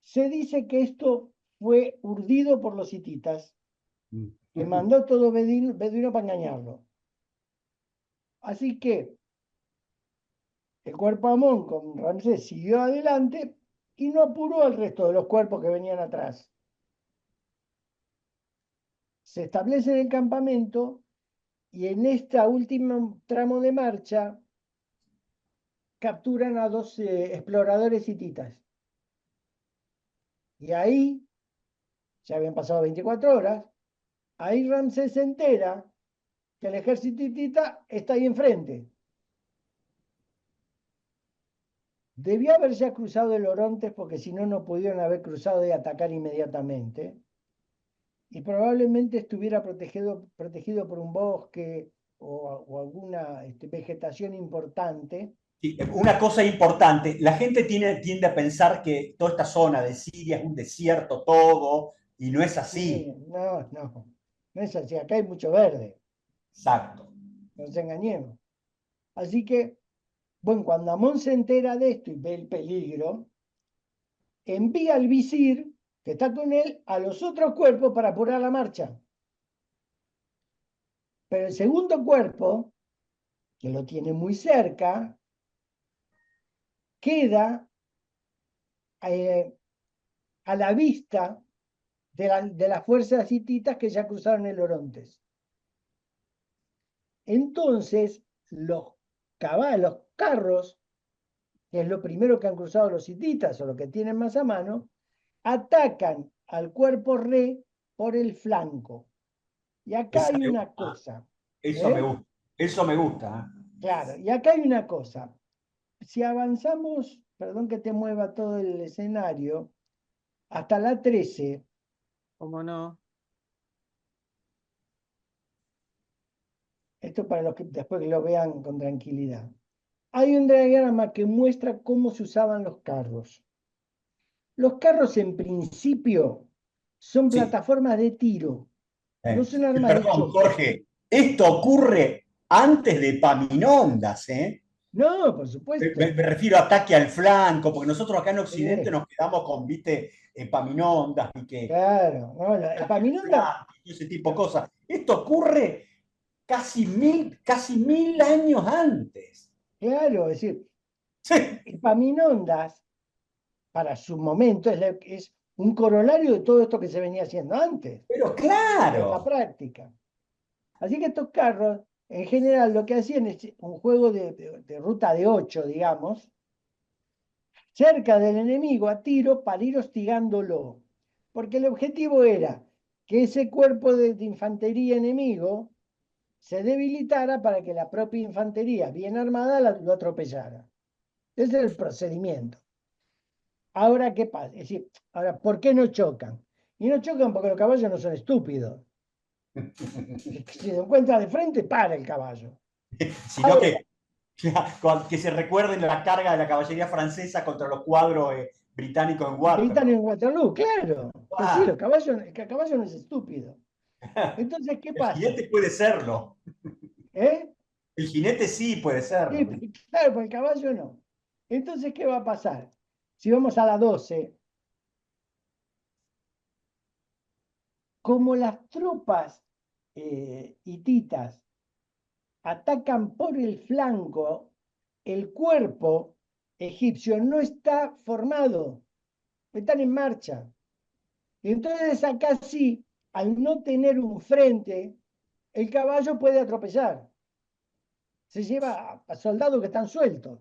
Se dice que esto fue urdido por los hititas, que mandó todo beduino para engañarlo. Así que el cuerpo Amón con Ramsés siguió adelante y no apuró al resto de los cuerpos que venían atrás. Se establece en el campamento y en este último tramo de marcha capturan a dos exploradores hititas. Y ahí, ya habían pasado 24 horas, ahí Ramsés se entera que el ejército hitita está ahí enfrente. Debió haber ya cruzado el Orontes porque si no, no pudieron haber cruzado y atacar inmediatamente. Y probablemente estuviera protegido por un bosque o alguna vegetación importante. Sí, una cosa importante, la gente tiende a pensar que toda esta zona de Siria es un desierto todo, y no es así. No, no es así. Acá hay mucho verde, Exacto. no nos engañemos. Así que, bueno, cuando Amón se entera de esto y ve el peligro, envía al visir, que está con él, a los otros cuerpos para apurar la marcha. Pero el segundo cuerpo, que lo tiene muy cerca, queda a la vista de las fuerzas hititas que ya cruzaron el Orontes. Entonces, los carros, que es lo primero que han cruzado los hititas o lo que tienen más a mano, atacan al cuerpo re por el flanco. Y acá Esa hay me una gusta. cosa, Eso me ¿eh? gusta. Eso me gusta. Claro, y acá hay una cosa. Si avanzamos, perdón que te mueva todo el escenario, hasta la 13, ¿Cómo no? esto para los que después lo vean con tranquilidad. Hay un diagrama que muestra cómo se usaban los carros. Los carros en principio son Sí. plataformas de tiro, no son armas de Perdón, choque. Jorge, esto ocurre antes de Epaminondas, ¿eh? No, por Me, supuesto. me refiero a ataque al flanco, porque nosotros acá en Occidente Sí, nos quedamos con, viste, Epaminondas y que claro. No, Epaminondas, flanco y ese tipo de cosas. Esto ocurre casi mil años antes. claro, es decir, Sí, Epaminondas, para su momento, es un corolario de todo esto que se venía haciendo antes, pero en la claro. práctica. Así que estos carros, en general, lo que hacían es un juego de ruta de 8, digamos, cerca del enemigo a tiro para ir hostigándolo. Porque el objetivo era que ese cuerpo de infantería enemigo se debilitara para que la propia infantería bien armada lo atropellara. Ese es el procedimiento. Ahora, ¿qué pasa? Es decir, ahora, ¿por qué no chocan? Y no chocan porque los caballos no son estúpidos. Si se encuentra de frente, para el caballo. Sino Ahora, que se recuerden la carga de la caballería francesa contra los cuadros británicos en gritan Waterloo. en Waterloo, claro. Pues sí, Ah, el caballo no es estúpido. Entonces, ¿qué el pasa? jinete puede serlo. ¿Eh? El jinete sí puede Sí, serlo. claro, pues el caballo no. Entonces, ¿qué va a pasar? Si vamos a la 12, como las tropas hititas atacan por el flanco, el cuerpo egipcio no está formado. están en marcha. Y entonces acá sí, al no tener un frente, el caballo puede atropellar. Se lleva a soldados que están sueltos.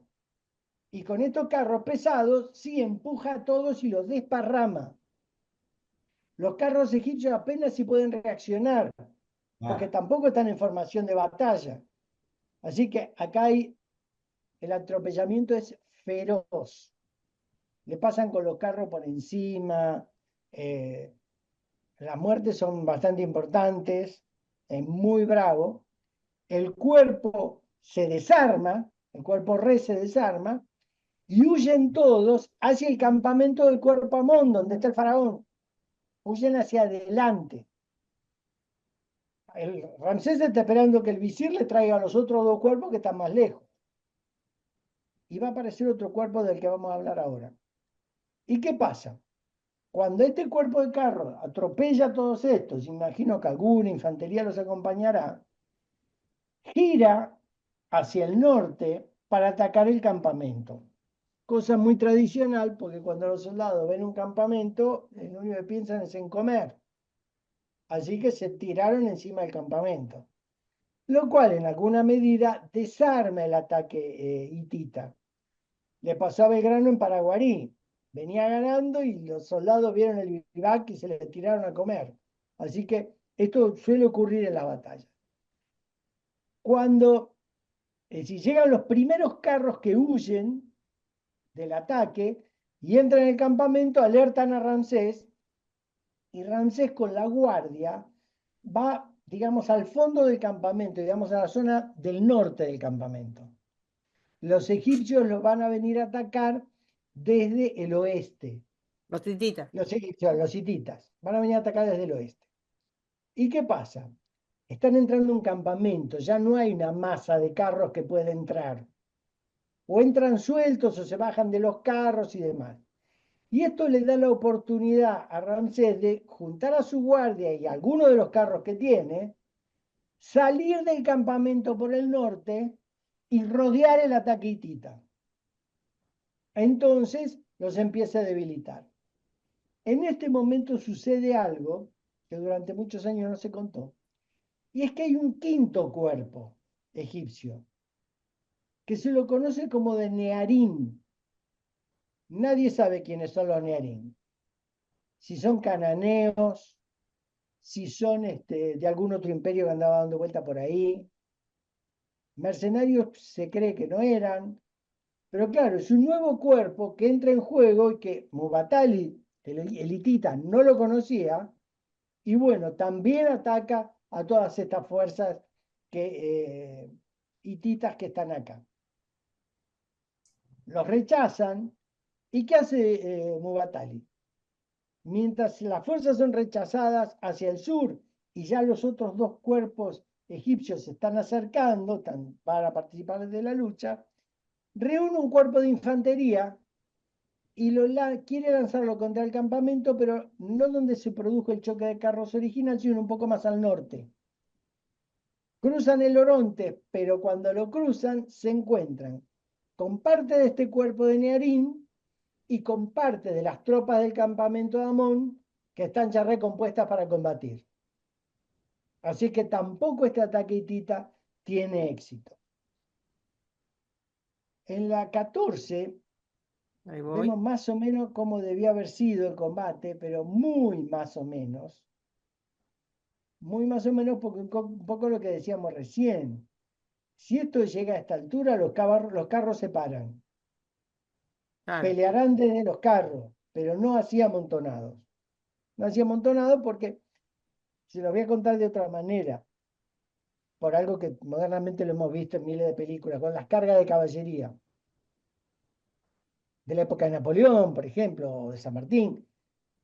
Y con estos carros pesados, sí empuja a todos y los desparrama. Los carros egipcios apenas si pueden reaccionar, porque Ah, tampoco están en formación de batalla. Así que acá el atropellamiento es feroz. Le pasan con los carros por encima. eh, las muertes son bastante importantes. Es muy bravo. El cuerpo se desarma, el cuerpo re se desarma, y huyen todos hacia el campamento del cuerpo Amón, donde está el faraón. Huyen hacia adelante. El Ramsés está esperando que el visir le traiga a los otros dos cuerpos que están más lejos. Y va a aparecer otro cuerpo del que vamos a hablar ahora. ¿Y qué pasa? Cuando este cuerpo de carro atropella a todos estos, imagino que alguna infantería los acompañará, gira hacia el norte para atacar el campamento. Cosa muy tradicional, porque cuando los soldados ven un campamento, lo único que piensan es en comer. Así que se tiraron encima del campamento, lo cual en alguna medida desarma el ataque hitita. Le pasó a Belgrano en Paraguarí. Venía ganando y los soldados vieron el vivac y se le tiraron a comer. Así que esto suele ocurrir en las batallas. Cuando, si llegan los primeros carros que huyen del ataque y entran en el campamento, alertan a Ramsés y Ramsés con la guardia va, digamos, al fondo del campamento, digamos, a la zona del norte del campamento. Los egipcios los van a venir a atacar desde el oeste. Los tititas. Los egipcios, los hititas, van a venir a atacar desde el oeste. ¿Y qué pasa? Están entrando a un campamento, ya no hay una masa de carros que pueda entrar. O entran sueltos o se bajan de los carros y demás. Y esto le da la oportunidad a Ramsés de juntar a su guardia y algunos de los carros que tiene, salir del campamento por el norte y rodear el ataque hitita. Entonces los empieza a debilitar. En este momento sucede algo que durante muchos años no se contó, y es que hay un quinto cuerpo egipcio, que se lo conoce como de Nearín. Nadie sabe quiénes son los Nearín. Si son cananeos, si son de algún otro imperio que andaba dando vuelta por ahí. Mercenarios se cree que no eran, pero claro, es un nuevo cuerpo que entra en juego y que Mubatali, el hitita, no lo conocía, y bueno, también ataca a todas estas fuerzas hititas que están acá. Los rechazan, ¿y qué hace Mubatali? Mientras las fuerzas son rechazadas hacia el sur y ya los otros dos cuerpos egipcios se están acercando para participar de la lucha, reúne un cuerpo de infantería y quiere lanzarlo contra el campamento, pero no donde se produjo el choque de carros original, sino un poco más al norte. Cruzan el Oronte, pero cuando lo cruzan se encuentran con parte de este cuerpo de Nearín y con parte de las tropas del campamento de Amón que están ya recompuestas para combatir. Así que tampoco este ataque hitita tiene éxito. En la 14 Ahí voy. vemos más o menos cómo debió haber sido el combate, pero muy más o menos. Muy más o menos porque un poco lo que decíamos recién. Si esto llega a esta altura, los carros se paran. Claro. Pelearán desde los carros, pero no así amontonados. No así amontonados porque, se los voy a contar de otra manera, por algo que modernamente lo hemos visto en miles de películas, con las cargas de caballería. De la época de Napoleón, por ejemplo, o de San Martín.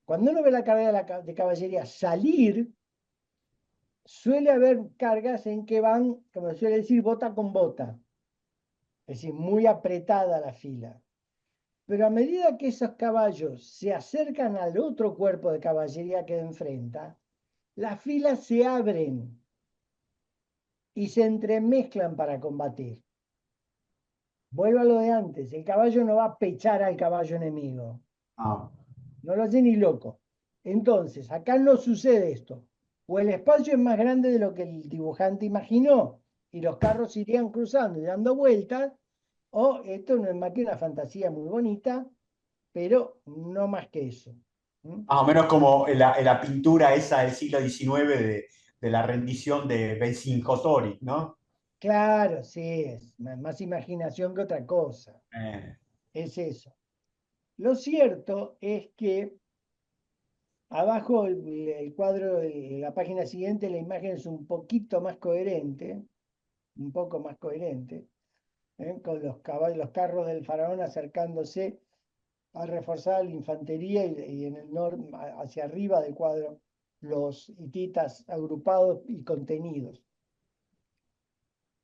Cuando uno ve la carga de caballería salir, suele haber cargas en que van, como se suele decir, bota con bota. Es decir, muy apretada la fila. Pero a medida que esos caballos se acercan al otro cuerpo de caballería que enfrenta, las filas se abren y se entremezclan para combatir. Vuelvo a lo de antes, el caballo no va a pechar al caballo enemigo. ah, no lo hace ni loco. Entonces, acá no sucede esto. O el espacio es más grande de lo que el dibujante imaginó y los carros irían cruzando y dando vueltas, o esto no es más que una fantasía muy bonita, pero no más que eso. ¿Mm? Más o menos como en la pintura esa del siglo XIX de la rendición de Vercingetorix, ¿no? Claro, sí, es más imaginación que otra cosa. Eh, Es eso. Lo cierto es que abajo el cuadro, la página siguiente, la imagen es un poquito más coherente, un poco más coherente, con los caballos, los carros del faraón acercándose a reforzar la infantería y en el norte, hacia arriba del cuadro, los hititas agrupados y contenidos.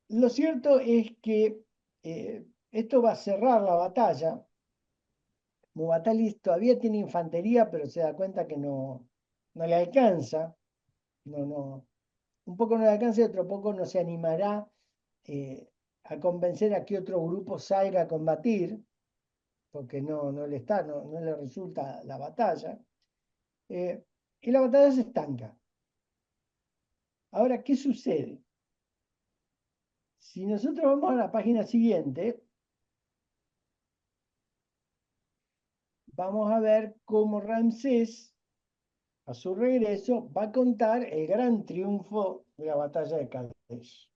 Lo cierto es que esto va a cerrar la batalla. Mubatalis todavía tiene infantería, pero se da cuenta que no le alcanza. No, un poco no le alcanza y otro poco no se animará a convencer a que otro grupo salga a combatir, porque no le resulta la batalla. Y la batalla se estanca. Ahora, ¿qué sucede? Si nosotros vamos a la página siguiente, vamos a ver cómo Ramsés, a su regreso, va a contar el gran triunfo de la batalla de Kadesh.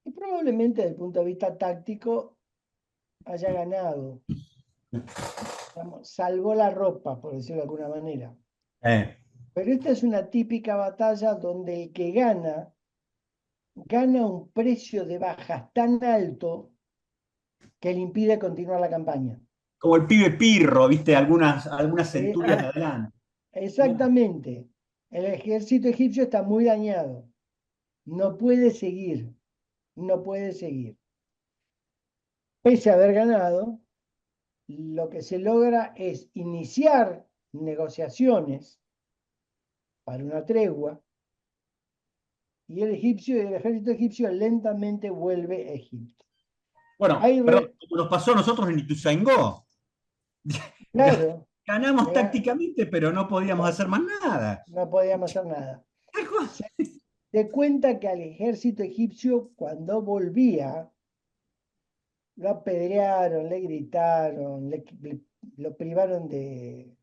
Y probablemente desde el punto de vista táctico haya ganado, digamos, salvó la ropa, por decirlo de alguna manera. eh. Pero esta es una típica batalla donde el que gana un precio de bajas tan alto que le impide continuar la campaña. Como el pibe Pirro, ¿viste? Algunas Eh, centurias adelante. exactamente. El ejército egipcio está muy dañado. No puede seguir. No puede seguir. Pese a haber ganado, lo que se logra es iniciar negociaciones para una tregua y el ejército egipcio lentamente vuelve a Egipto. Bueno, Hay perdón, re- como nos pasó a nosotros en Ituzaingó. claro, Ganamos eh, tácticamente, pero no podíamos hacer más nada. no podíamos hacer nada. Tal cual. Se cuenta que al ejército egipcio, cuando volvía, lo apedrearon, le gritaron, lo privaron de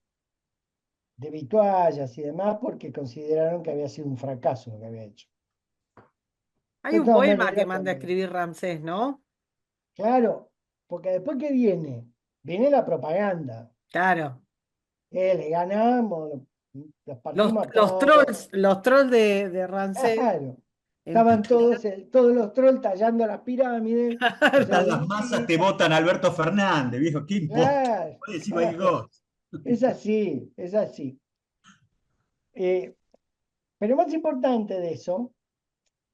vituallas y demás porque consideraron que había sido un fracaso lo que había hecho. Hay De un todas poema que maneras, manda a escribir Ramsés, ¿no? claro, porque después que viene la propaganda. Claro. Le ganamos, los partimos a todos. Los trolls de Ramsés Claro. Estaban empiezan. todos los trolls tallando las pirámides, los Total, las masas te jeroglíficos. votan a Alberto Fernández, viejo, ¿qué importa? Claro, Puede decir cualquier claro. cosa. Es así, es así. Eh, pero más importante de eso,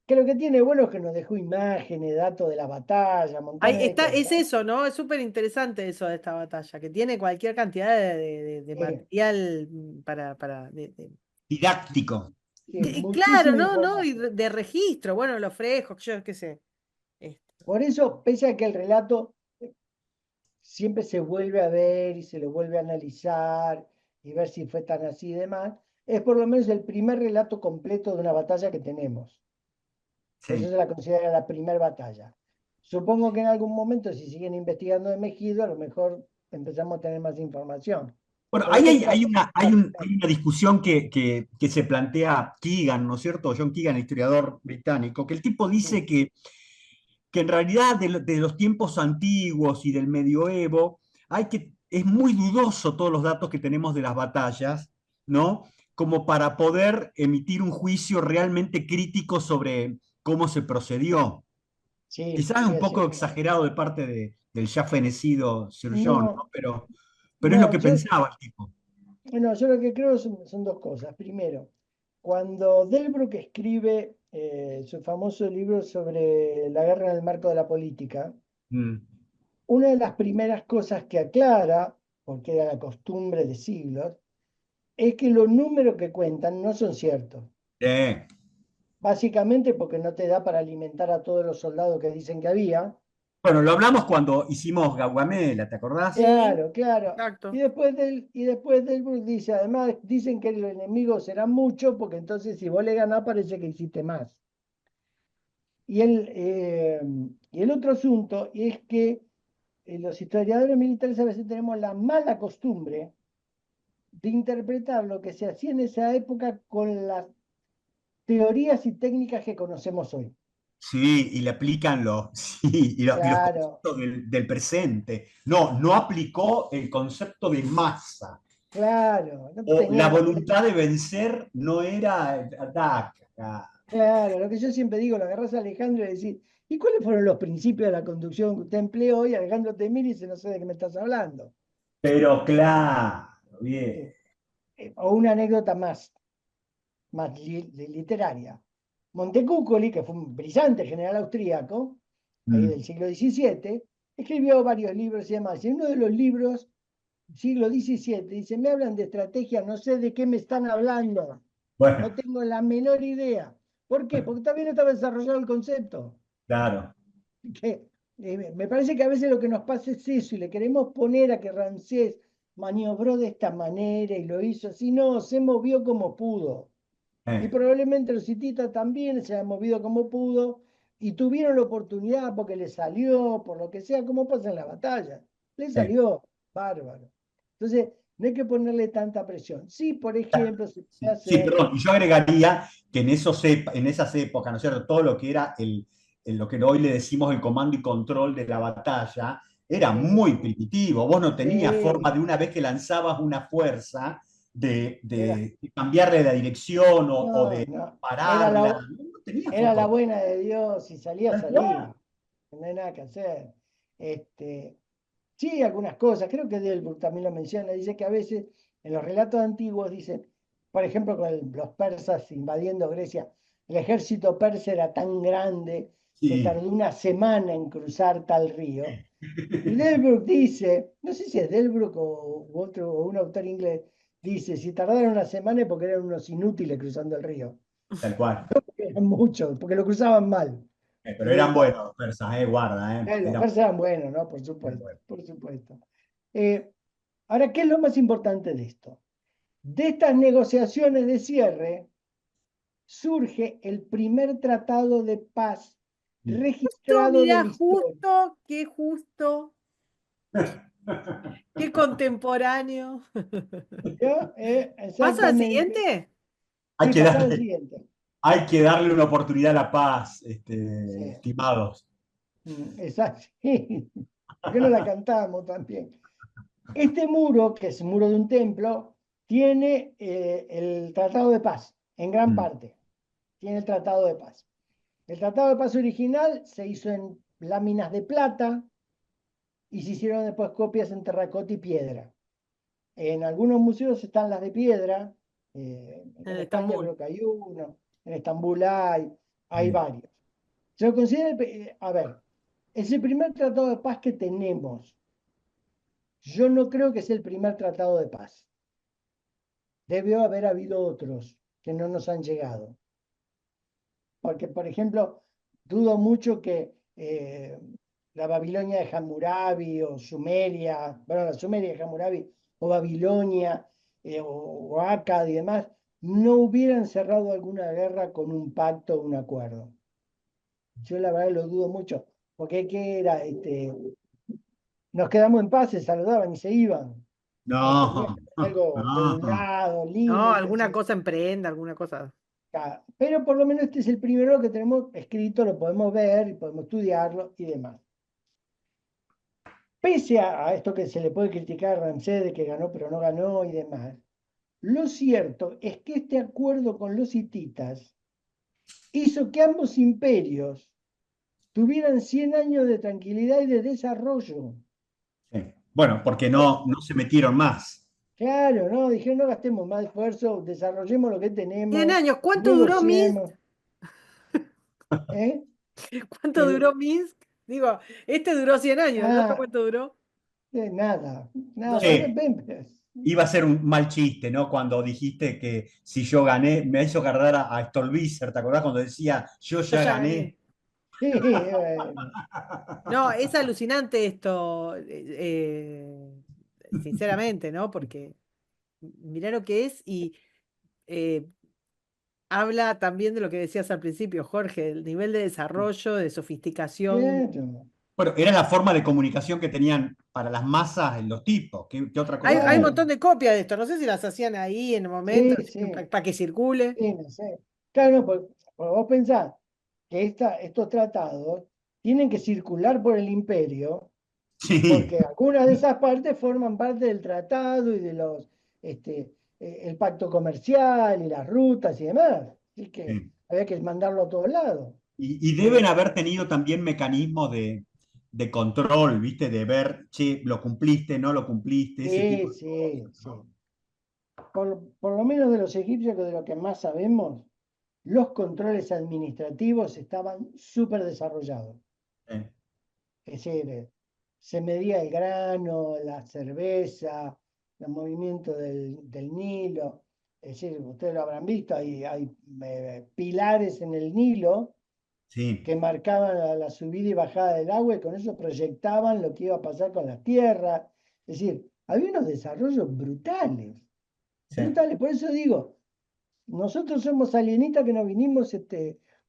que lo que tiene bueno es que nos dejó imágenes, datos de la batalla, Ahí montones de está, es cosas. eso, ¿no? Es súper interesante eso de esta batalla, que tiene cualquier cantidad de Eh, material para Didáctico. claro, muchísima ¿no? ¿No? Y información. de registro, bueno, los frejos, yo qué sé. Este, Por eso, pese a que el relato siempre se vuelve a ver y se lo vuelve a analizar y ver si fue tan así y demás, es por lo menos el primer relato completo de una batalla que tenemos. Por eso Sí. se la considera la primera batalla. Supongo que en algún momento, si siguen investigando de Mejido, a lo mejor empezamos a tener más información. Bueno, Pero ahí esta es hay, hay una, hay un- la- hay una discusión que se plantea Keegan, ¿no es cierto? John Keegan, el historiador británico, que el tipo dice sí, que en realidad de los tiempos antiguos y del medioevo, es muy dudoso todos los datos que tenemos de las batallas, ¿no? Como para poder emitir un juicio realmente crítico sobre cómo se procedió. sí, Quizás sí, un es poco cierto. exagerado de parte del ya fenecido Sir John, ¿no? No, Pero es lo no, que pensaba el tipo. bueno, yo lo que creo son dos cosas. Primero, cuando Delbruck escribe su famoso libro sobre la guerra en el marco de la política, Mm. una de las primeras cosas que aclara, porque era la costumbre de siglos, es que los números que cuentan no son ciertos. Básicamente porque no te da para alimentar a todos los soldados que dicen que había, Bueno, lo hablamos cuando hicimos Gaugamela, ¿te acordás? Sí, Claro, claro. exacto. Y después del dice, además dicen que el enemigo será mucho, porque entonces si vos le ganás parece que hiciste más. Y el otro asunto es que los historiadores militares a veces tenemos la mala costumbre de interpretar lo que se hacía en esa época con las teorías y técnicas que conocemos hoy. Sí, y le aplican sí, y los Claro, conceptos del presente. No, no aplicó el concepto de masa. claro, no O la tenían la voluntad de vencer no era ataca. Claro, lo que yo siempre digo, lo agarrás a Alejandro y le decís, ¿y cuáles fueron los principios de la conducción que usted empleó? Y Alejandro te mira y dice, no sé de qué me estás hablando. Pero claro, bien. Eh, o una anécdota más literaria. Montecuccoli, que fue un brillante general austríaco, ahí Mm. del siglo XVII, escribió varios libros y demás. Y en uno de los libros, siglo XVII, dice, me hablan de estrategia, no sé de qué me están hablando. Bueno, No tengo la menor idea. ¿Por qué? Porque también estaba desarrollado el concepto. claro. Que, me parece que a veces lo que nos pasa es eso, y le queremos poner a que Ramsés maniobró de esta manera y lo hizo así. No, se movió como pudo. Y Eh, probablemente los hititas también se han movido como pudo y tuvieron la oportunidad porque les salió, por lo que sea, como pasa en la batalla. Les eh. salió bárbaro. Entonces, no hay que ponerle tanta presión. Sí, por ejemplo, se puede Sí, sí, hacer. perdón. Y yo agregaría que en esas épocas, ¿no es cierto? Todo lo que era lo que hoy le decimos el comando y control de la batalla era muy primitivo. Vos no tenías forma Sí, de una vez que lanzabas una fuerza era, de cambiarle la dirección o no, de no, pararla. No tenías era la forma. buena de Dios y salía, Tal cual. salía. No hay nada que hacer. Este, sí, algunas cosas. Creo que Delbrück también lo menciona. Dice que a veces en los relatos antiguos, dice, por ejemplo, con los persas invadiendo Grecia, el ejército persa era tan grande que Sí, tardó una semana en cruzar tal río. Y Delbrück dice, no sé si es Delbrück o otro, o un autor inglés, dice, si tardaron una semana es porque eran unos inútiles cruzando el río. tal cual. Eran muchos, porque lo cruzaban mal. Pero eran Eh, buenos los persas, guarda, los eran persas eran buenos, ¿no? Por eran supuesto, buenos. por supuesto. Eh, Ahora, ¿qué es lo más importante de esto? De estas negociaciones de cierre surge el primer tratado de paz Justo, registrado de mira, la historia. justo, qué contemporáneo. ¿Ya? ¿Paso al Exactamente. siguiente? Hay Sí, que pasar al darle, siguiente. hay que darle una oportunidad a la paz, Sí, estimados. exacto. Sí. ¿Por qué no la cantamos también? Este muro, que es el muro de un templo, tiene el tratado de paz, en gran Mm. parte. Tiene el tratado de paz. El tratado de paz original se hizo en láminas de plata y se hicieron después copias en terracota y piedra. En algunos museos están las de piedra, En en España Estambul. creo que hay uno, en Estambul hay Bien. varios. Se lo considera, a ver, es el primer tratado de paz que tenemos. Yo no creo que sea el primer tratado de paz. Debió haber habido otros que no nos han llegado. Porque, por ejemplo, dudo mucho que la Babilonia de Hammurabi o Sumeria, bueno, la Sumeria de Hammurabi o Babilonia o Akkad y demás, no hubieran cerrado alguna guerra con un pacto o un acuerdo. Yo la verdad lo dudo mucho, porque ¿qué era? Nos quedamos en paz, se saludaban y se iban. No, tenía No, que ser algo no. regulado, No, lindo, que alguna cosa emprenda, alguna cosa. pero por lo menos este es el primero que tenemos escrito, lo podemos ver y podemos estudiarlo y demás. Pese a esto que se le puede criticar a Ramsés de que ganó pero no ganó y demás, lo cierto es que este acuerdo con los hititas hizo que ambos imperios tuvieran 100 años de tranquilidad y de desarrollo. Sí. Bueno, porque no se metieron más. Claro, ¿no? Dijeron, no gastemos más esfuerzo, desarrollemos lo que 100 tenemos, años, ¿cuánto duró Minsk? negociemos. ¿Eh? ¿Cuánto El, duró Minsk? Digo, este duró 100 años, ¿el otro ah, cuánto duró? nada, nada. 200. Sí, iba a ser un mal chiste, ¿no? Cuando dijiste que si yo gané, me hizo acordar a Stolbizer, ¿te acordás cuando decía yo Yo ya ya gané? gané. Sí, bueno. No, es alucinante esto, sinceramente, ¿no? Porque mirá lo que es y eh, habla también de lo que decías al principio, Jorge, el nivel de desarrollo, de sofisticación. Claro, Bueno, era la forma de comunicación que tenían para las masas los tipos. ¿Qué otra cosa Hay un tenían? claro. montón de copias de esto, no sé si las hacían ahí en el momento, Sí, sí, para que circule. sí, no sé. Claro, no, porque vos pensás que estos tratados tienen que circular por el imperio, Sí, porque algunas de esas partes forman parte del tratado y de el pacto comercial y las rutas y demás. Así que sí. había que mandarlo a todos lados. Y deben haber tenido también mecanismos de control, ¿viste? De ver, che, lo cumpliste, no lo cumpliste, ese Sí, tipo de sí, cosas, sí. ¿no? Por lo menos de los egipcios, que de lo que más sabemos, los controles administrativos estaban súper desarrollados. Eh, Es decir, se medía el grano, la cerveza, el movimiento del Nilo. Es decir, ustedes lo habrán visto, hay pilares en el Nilo sí, que marcaban la subida y bajada del agua y con eso proyectaban lo que iba a pasar con las tierras. Es decir, había unos desarrollos brutales, sí. brutales. Por eso digo, nosotros somos alienistas que nos vinimos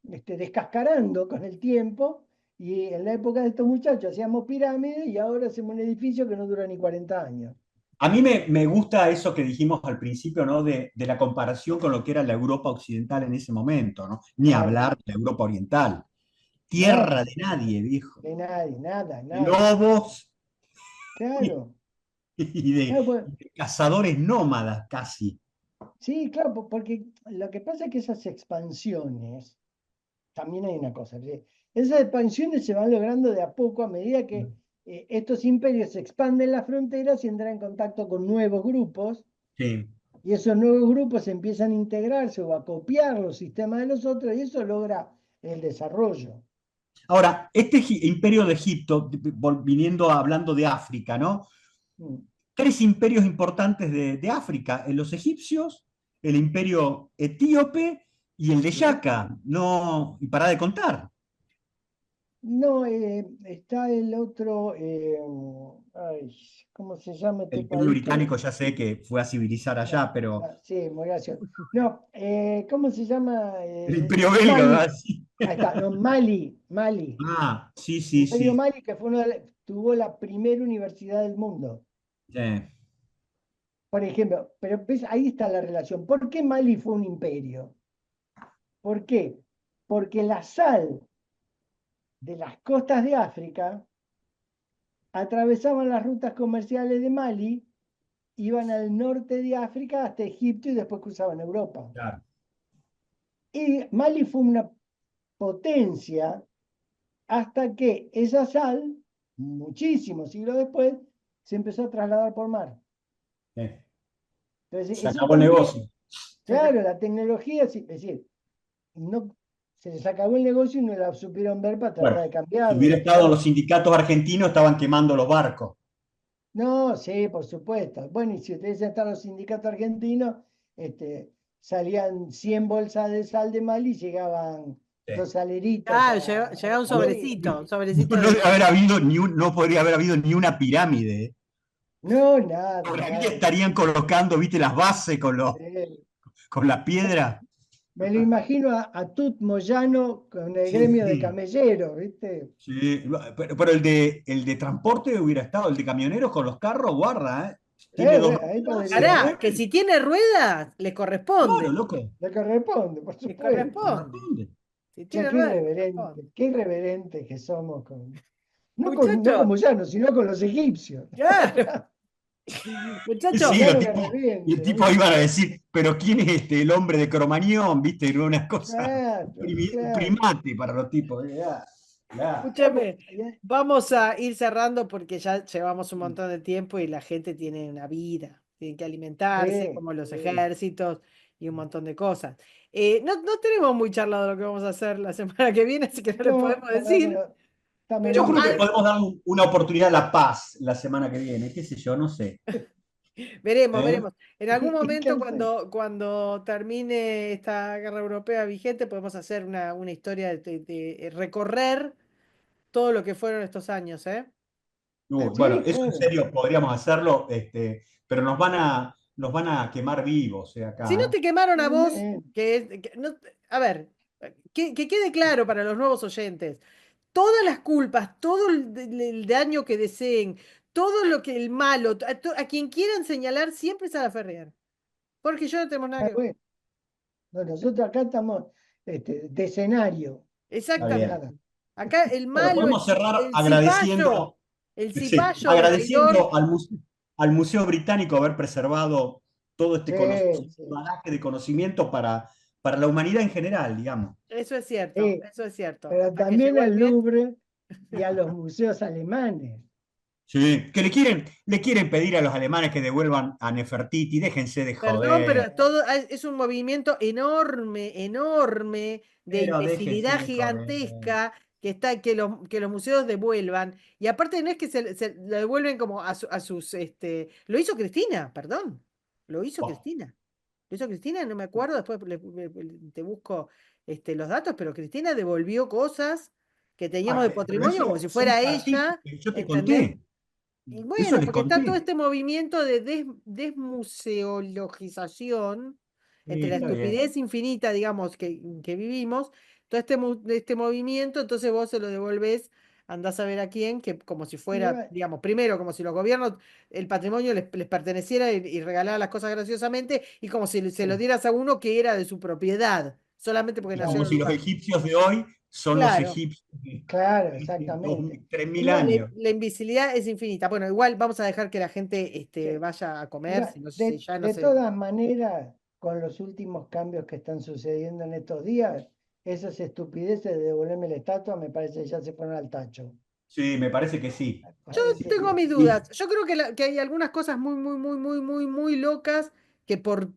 descascarando con el tiempo y en la época de estos muchachos hacíamos pirámides y ahora hacemos un edificio que no dura ni 40 años. A mí me gusta eso que dijimos al principio, ¿no? De la comparación con lo que era la Europa occidental en ese momento, ¿no? Ni Claro, hablar de la Europa oriental. no, Tierra de nadie, viejo. de nadie, nada, De nada. lobos y, Claro, y claro, de, pues, y de cazadores nómadas casi. sí, claro, porque lo que pasa es que esas expansiones, también hay una cosa, ¿sí? Esas expansiones se van logrando de a poco a medida que estos imperios expanden las fronteras y entran en contacto con nuevos grupos. Sí. Y esos nuevos grupos empiezan a integrarse o a copiar los sistemas de los otros y eso logra el desarrollo. Ahora, este imperio de Egipto, viniendo hablando de África, ¿no? Mm. Tres imperios importantes de África, los egipcios, el imperio etíope y el de ¿Sí? Yaca, no, y para de contar. No, está el otro, ay, ¿cómo se llama El este imperio país que... británico ya sé que fue a civilizar No, allá, pero no, sí, muy gracioso. No, ¿cómo se llama? el imperio belga, Mali. ¿verdad? Sí. Ahí está, no, Mali, Mali. Ah, sí, El sí, Imperio sí. Mali, que fue tuvo la primera universidad del mundo. Sí, Por ejemplo, pero ves, ahí está la relación. ¿Por qué Mali fue un imperio? ¿Por qué? Porque la sal de las costas de África atravesaban las rutas comerciales de Mali, iban al norte de África hasta Egipto y después cruzaban Europa. claro. Y Mali fue una potencia hasta que esa sal, muchísimos siglos después, se empezó a trasladar por mar. Sí. Entonces, Se eso acabó el también, negocio. claro, la tecnología, es decir, no, se les acabó el negocio y no la supieron ver para Bueno, tratar de si cambiarlo, hubiera de estado los tirarlo. sindicatos argentinos, estaban quemando los barcos. No, sí, por supuesto. Bueno, y si ustedes están los sindicatos argentinos, salían 100 bolsas de sal de mal y llegaban Sí. dos saleritos Ah, a llega No, un no sobrecito debe de... haber habido no podría haber habido ni una pirámide. ¿Eh? No, nada, Por ahí nada. estarían colocando, viste, las bases Eh, con la piedra. Me lo imagino a Tut Moyano con el Sí, gremio de sí. camelleros, ¿viste? Sí, pero el de transporte hubiera estado, el de camioneros con los carros, guarda, ¿eh? Tiene dos Ahí ruedas, se podría Pará, ser. que mueve. si tiene ruedas, le Claro, corresponde. loco. Le corresponde, por Le Le supuesto. corresponde. corresponde. Si Che, tiene ruedas, le corresponde. qué irreverentes que somos no con Muchacho, Moyano, sino con los egipcios. claro, muchacho, Sí, Moyano era y el reverente, tipo ¿viste? iban a decir, pero ¿quién es este? El hombre de Cromañón, ¿viste? Era una cosa, Claro, un claro. primate para los tipos. Ya, ya. escúchame, vamos a ir cerrando porque ya llevamos un montón de tiempo y la gente tiene una vida, tiene que alimentarse, Sí, como los sí. ejércitos y un montón de cosas. No tenemos muy charlado lo que vamos a hacer la semana que viene, así que no les No, podemos la verdad que decir, no. Está Yo pero medio creo que flojo. podemos dar una oportunidad a la paz la semana que viene, qué sé yo, no sé. Veremos, ¿eh? veremos. En algún ¿Y qué momento, hace? cuando termine esta guerra europea vigente, podemos hacer una historia de recorrer todo lo que fueron estos años, ¿eh? Uy, bueno, Sí, eso en claro. serio podríamos hacerlo, pero nos van a quemar vivos, Si no acá. te quemaron a vos, Eh, a ver, que quede claro para los nuevos oyentes, todas las culpas, todo el daño que deseen, todo lo que el malo, a quien quieran señalar, siempre es a la Ferrer. Porque yo no tenemos nada que ver. bueno, no, nosotros acá estamos de escenario, Está bien. Exactamente. Acá el Bueno, malo, podemos cerrar cipayo, agradeciendo, el sí, cipayo o traidor, agradeciendo al Museo Británico haber preservado todo este sí, sí, bagaje de conocimiento para la humanidad en general, digamos. eso es cierto, sí, eso es cierto. pero Hasta que también llegó el al Met. Louvre y a los museos alemanes. Sí, que le quieren pedir a los alemanes que devuelvan a Nefertiti, déjense de Perdón, joder, pero todo es un movimiento enorme, enorme de pero déjense imbecilidad de joder. gigantesca que los museos devuelvan. Y aparte no es que se lo devuelven como a sus, lo hizo Cristina, perdón. Lo hizo Oh, Cristina. Lo hizo Cristina, no me acuerdo, después te busco los datos, pero Cristina devolvió cosas que teníamos de pero patrimonio como eso si son fuera prácticas ella, que yo te ¿entendés? conté. Y Eso bueno, les porque está todo conté. este movimiento de desmuseologización, entre Sí, la está bien. estupidez infinita, digamos, que vivimos, todo este movimiento, entonces vos se lo devolvés, andás a ver a quién, que como si Y fuera, bueno, digamos, primero, como si los gobiernos, el patrimonio les perteneciera y regalara las cosas graciosamente, y como si se lo sí, dieras a uno que era de su propiedad, solamente porque Y nació como en el si los lugar. egipcios de hoy son los Claro. egipcios de claro, hace exactamente. 3.000 La, años. la invisibilidad es infinita. Bueno, igual vamos a dejar que la gente Sí. vaya a comer, Igual, si, si ya no de sé. todas maneras, con los últimos cambios que están sucediendo en estos días, esas estupideces de devolverme la estatua me parece que ya se fueron al tacho. Sí, me parece que sí. Me Yo parece tengo que mis Y dudas. Yo creo que hay algunas cosas muy, muy, muy, muy, muy, muy locas que por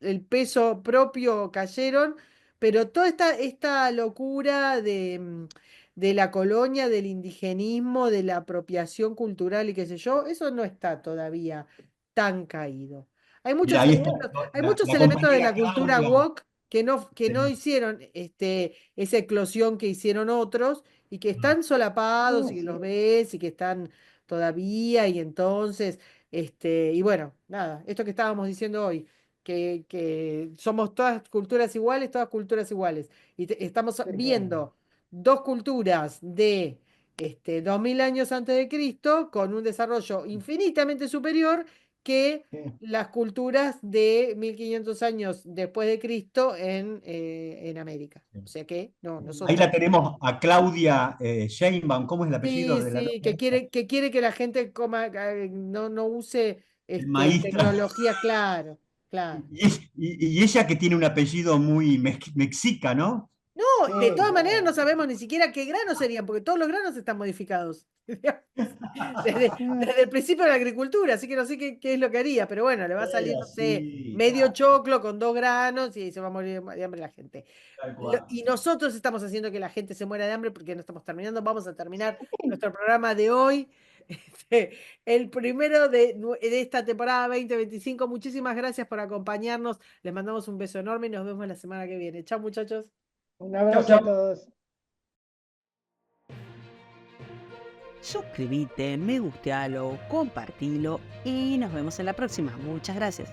el peso propio cayeron, pero toda esta locura de la colonia, del indigenismo, de la apropiación cultural y qué sé yo, eso no está todavía tan caído. mira, ahí está Hay muchos la elementos de compañera la cultura Claudia. woke que no hicieron esa eclosión que hicieron otros y que están solapados no, y que sí, los ves y que están todavía y entonces, y bueno, nada, esto que estábamos diciendo hoy, que somos todas culturas iguales, y estamos sí, claro. viendo dos culturas de 2000 años antes de Cristo con un desarrollo infinitamente superior que Sí, las culturas de 1500 años después de Cristo en América. O sea que no son Ahí tan. la tenemos a Claudia Sheinbaum. ¿Cómo es el apellido Sí, de la sí, loca que esta? quiere que la gente coma, no use El maístra. tecnología, claro, claro. Y ella que tiene un apellido muy mexica, ¿no? No, sí, de todas maneras no claro. sabemos ni siquiera qué granos serían, porque todos los granos están modificados. Desde el principio de la agricultura, así que no sé qué es lo que haría, pero bueno, le va a salir, Pero no sé, sí, medio choclo con 2 granos y se va a morir de hambre la gente. tal cual. Y nosotros estamos haciendo que la gente se muera de hambre porque no estamos terminando. Vamos a terminar nuestro programa de hoy, el primero de esta temporada 2025. Muchísimas gracias por acompañarnos. Les mandamos un beso enorme y nos vemos la semana que viene. Chao, muchachos. Un Chao, abrazo a chao. todos. Suscríbete, me gustealo, compartilo y nos vemos en la próxima. Muchas gracias.